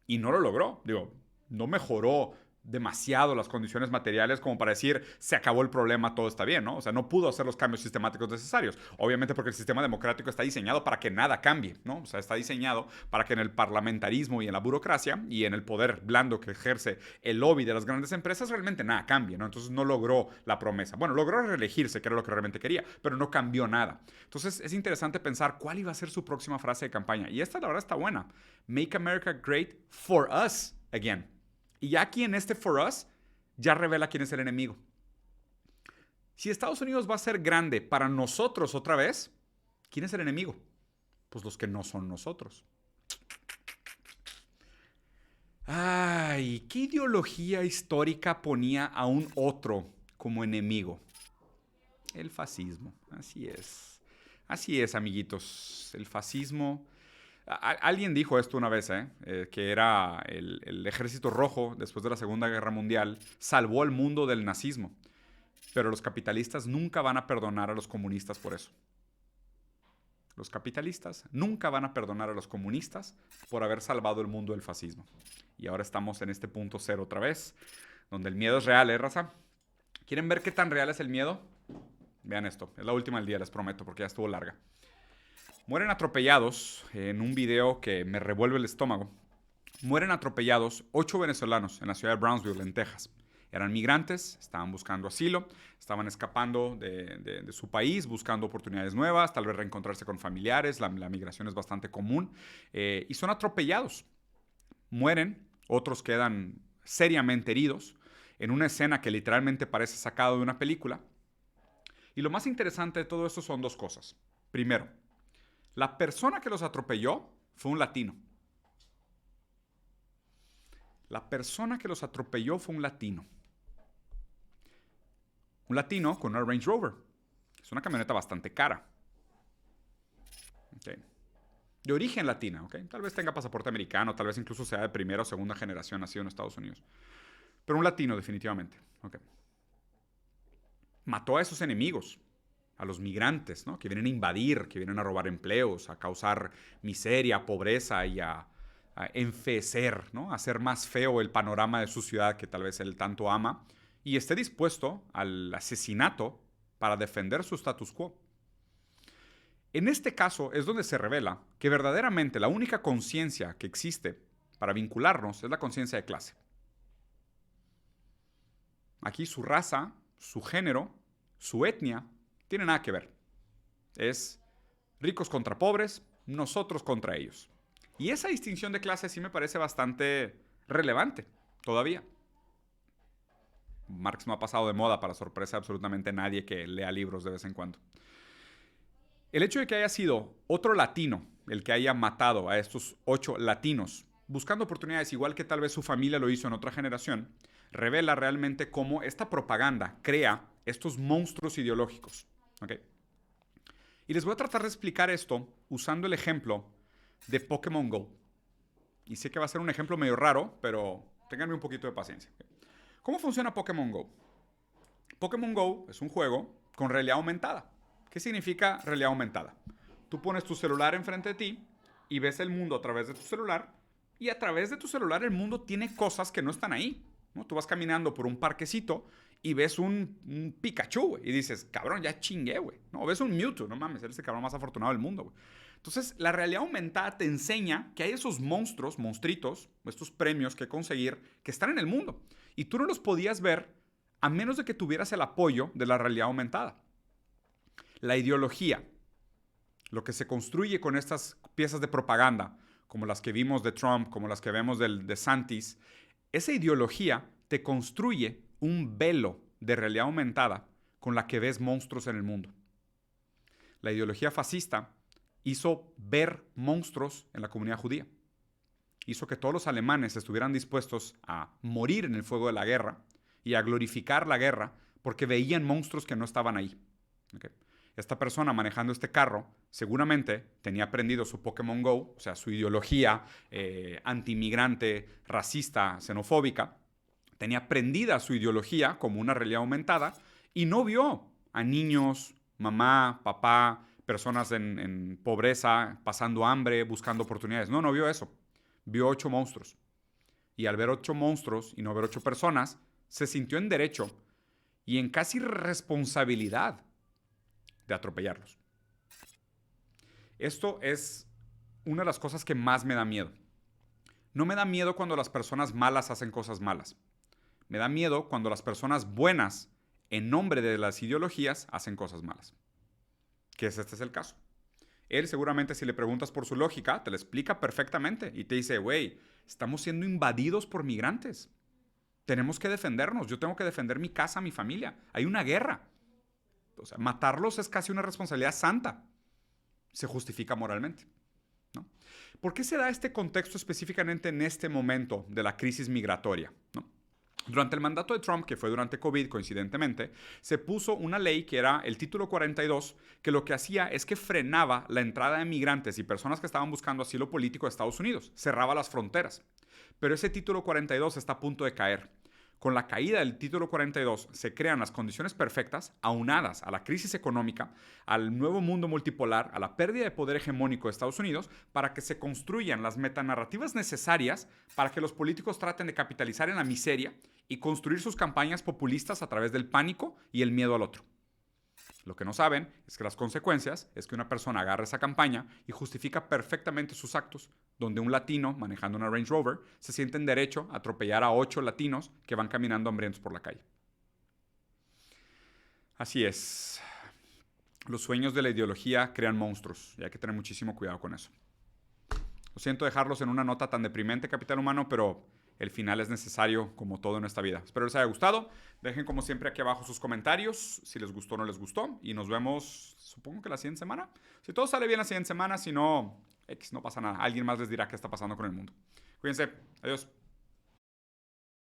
y no lo logró. Digo, no mejoró demasiado las condiciones materiales como para decir se acabó el problema, todo está bien, ¿no? O sea, no pudo hacer los cambios sistemáticos necesarios. Obviamente porque el sistema democrático está diseñado para que nada cambie, ¿no? O sea, está diseñado para que en el parlamentarismo y en la burocracia y en el poder blando que ejerce el lobby de las grandes empresas realmente nada cambie, ¿no? Entonces no logró la promesa. Bueno, logró reelegirse, que era lo que realmente quería, pero no cambió nada. Entonces es interesante pensar cuál iba a ser su próxima frase de campaña. Y esta la verdad está buena. Make America Great for Us Again. Y ya aquí en este For Us, ya revela quién es el enemigo. Si Estados Unidos va a ser grande para nosotros otra vez, ¿quién es el enemigo? Pues los que no son nosotros. Ay, ¿qué ideología histórica ponía a un otro como enemigo? El fascismo, así es. Así es, amiguitos. El fascismo. Alguien dijo esto una vez, que era el Ejército Rojo, después de la Segunda Guerra Mundial, salvó al mundo del nazismo. Pero los capitalistas nunca van a perdonar a los comunistas por eso. los capitalistas, nunca van a perdonar a los comunistas por haber salvado el mundo del fascismo. Y ahora estamos en este punto cero otra vez, donde el miedo es real, raza? ¿Quieren ver qué tan real es el miedo? Vean esto, es la última del día, les prometo, porque ya estuvo larga. Mueren atropellados, en un video que me revuelve el estómago, mueren atropellados 8 venezolanos en la ciudad de Brownsville, en Texas. Eran migrantes, estaban buscando asilo, estaban escapando de su país, buscando oportunidades nuevas, tal vez reencontrarse con familiares, la migración es bastante común, y son atropellados. Mueren, otros quedan seriamente heridos, en una escena que literalmente parece sacada de una película. Y lo más interesante de todo esto son 2 cosas. Primero, la persona que los atropelló fue un latino. La persona que los atropelló fue un latino. Un latino con una Range Rover. Es una camioneta bastante cara. Okay. De origen latina, ¿ok? Tal vez tenga pasaporte americano, tal vez incluso sea de primera o segunda generación nacido en Estados Unidos. Pero un latino definitivamente. Okay. Mató a esos enemigos, a los migrantes, ¿no? Que vienen a invadir, que vienen a robar empleos, a causar miseria, pobreza y a enfeecer, ¿no? A hacer más feo el panorama de su ciudad que tal vez él tanto ama, y esté dispuesto al asesinato para defender su status quo. En este caso es donde se revela que verdaderamente la única conciencia que existe para vincularnos es la conciencia de clase. Aquí su raza, su género, su etnia, tiene nada que ver. Es ricos contra pobres, nosotros contra ellos. Y esa distinción de clase sí me parece bastante relevante todavía. Marx no ha pasado de moda, para sorpresa de absolutamente nadie que lea libros de vez en cuando. El hecho de que haya sido otro latino el que haya matado a estos 8 latinos, buscando oportunidades igual que tal vez su familia lo hizo en otra generación, revela realmente cómo esta propaganda crea estos monstruos ideológicos. ¿Okay? Y les voy a tratar de explicar esto usando el ejemplo de Pokémon Go. Y sé que va a ser un ejemplo medio raro, pero ténganme un poquito de paciencia. ¿Cómo funciona Pokémon Go? Pokémon Go es un juego con realidad aumentada. ¿Qué significa realidad aumentada? Tú pones tu celular enfrente de ti y ves el mundo a través de tu celular, y a través de tu celular el mundo tiene cosas que no están ahí, ¿no? Tú vas caminando por un parquecito y ves un Pikachu, güey, y dices, cabrón, ya chingué, güey. No, ves un Mewtwo, no mames, eres el cabrón más afortunado del mundo, güey. Entonces, la realidad aumentada te enseña que hay esos monstruos, monstruitos, estos premios que conseguir, que están en el mundo. Y tú no los podías ver a menos de que tuvieras el apoyo de la realidad aumentada. La ideología, lo que se construye con estas piezas de propaganda, como las que vimos de Trump, como las que vemos de Santis, esa ideología te construye un velo de realidad aumentada con la que ves monstruos en el mundo. La ideología fascista hizo ver monstruos en la comunidad judía. Hizo que todos los alemanes estuvieran dispuestos a morir en el fuego de la guerra y a glorificar la guerra porque veían monstruos que no estaban ahí. ¿Okay? Esta persona manejando este carro seguramente tenía aprendido su Pokémon Go, o sea, su ideología antimigrante, racista, xenofóbica. Tenía aprendida su ideología como una realidad aumentada y no vio a niños, mamá, papá, personas en pobreza, pasando hambre, buscando oportunidades. No vio eso. Vio 8 monstruos. Y al ver 8 monstruos y no ver 8 personas, se sintió en derecho y en casi responsabilidad de atropellarlos. Esto es una de las cosas que más me da miedo. No me da miedo cuando las personas malas hacen cosas malas. Me da miedo cuando las personas buenas, en nombre de las ideologías, hacen cosas malas. Que este es el caso. Él seguramente, si le preguntas por su lógica, te lo explica perfectamente y te dice, güey, estamos siendo invadidos por migrantes. Tenemos que defendernos. Yo tengo que defender mi casa, mi familia. Hay una guerra. O sea, matarlos es casi una responsabilidad santa. Se justifica moralmente, ¿no? ¿Por qué se da este contexto específicamente en este momento de la crisis migratoria, ¿no? Durante el mandato de Trump, que fue durante COVID, coincidentemente, se puso una ley que era el Título 42, que lo que hacía es que frenaba la entrada de migrantes y personas que estaban buscando asilo político a Estados Unidos. Cerraba las fronteras. Pero ese Título 42 está a punto de caer. Con la caída del título 42 se crean las condiciones perfectas, aunadas a la crisis económica, al nuevo mundo multipolar, a la pérdida de poder hegemónico de Estados Unidos, para que se construyan las metanarrativas necesarias para que los políticos traten de capitalizar en la miseria y construir sus campañas populistas a través del pánico y el miedo al otro. Lo que no saben es que las consecuencias es que una persona agarra esa campaña y justifica perfectamente sus actos, donde un latino manejando una Range Rover se siente en derecho a atropellar a 8 latinos que van caminando hambrientos por la calle. Así es. Los sueños de la ideología crean monstruos y hay que tener muchísimo cuidado con eso. Lo siento dejarlos en una nota tan deprimente, capital humano, pero el final es necesario como todo en esta vida. Espero les haya gustado. Dejen como siempre aquí abajo sus comentarios, si les gustó o no les gustó. Y nos vemos, supongo que la siguiente semana. Si todo sale bien la siguiente semana, si no, no pasa nada. Alguien más les dirá qué está pasando con el mundo. Cuídense. Adiós.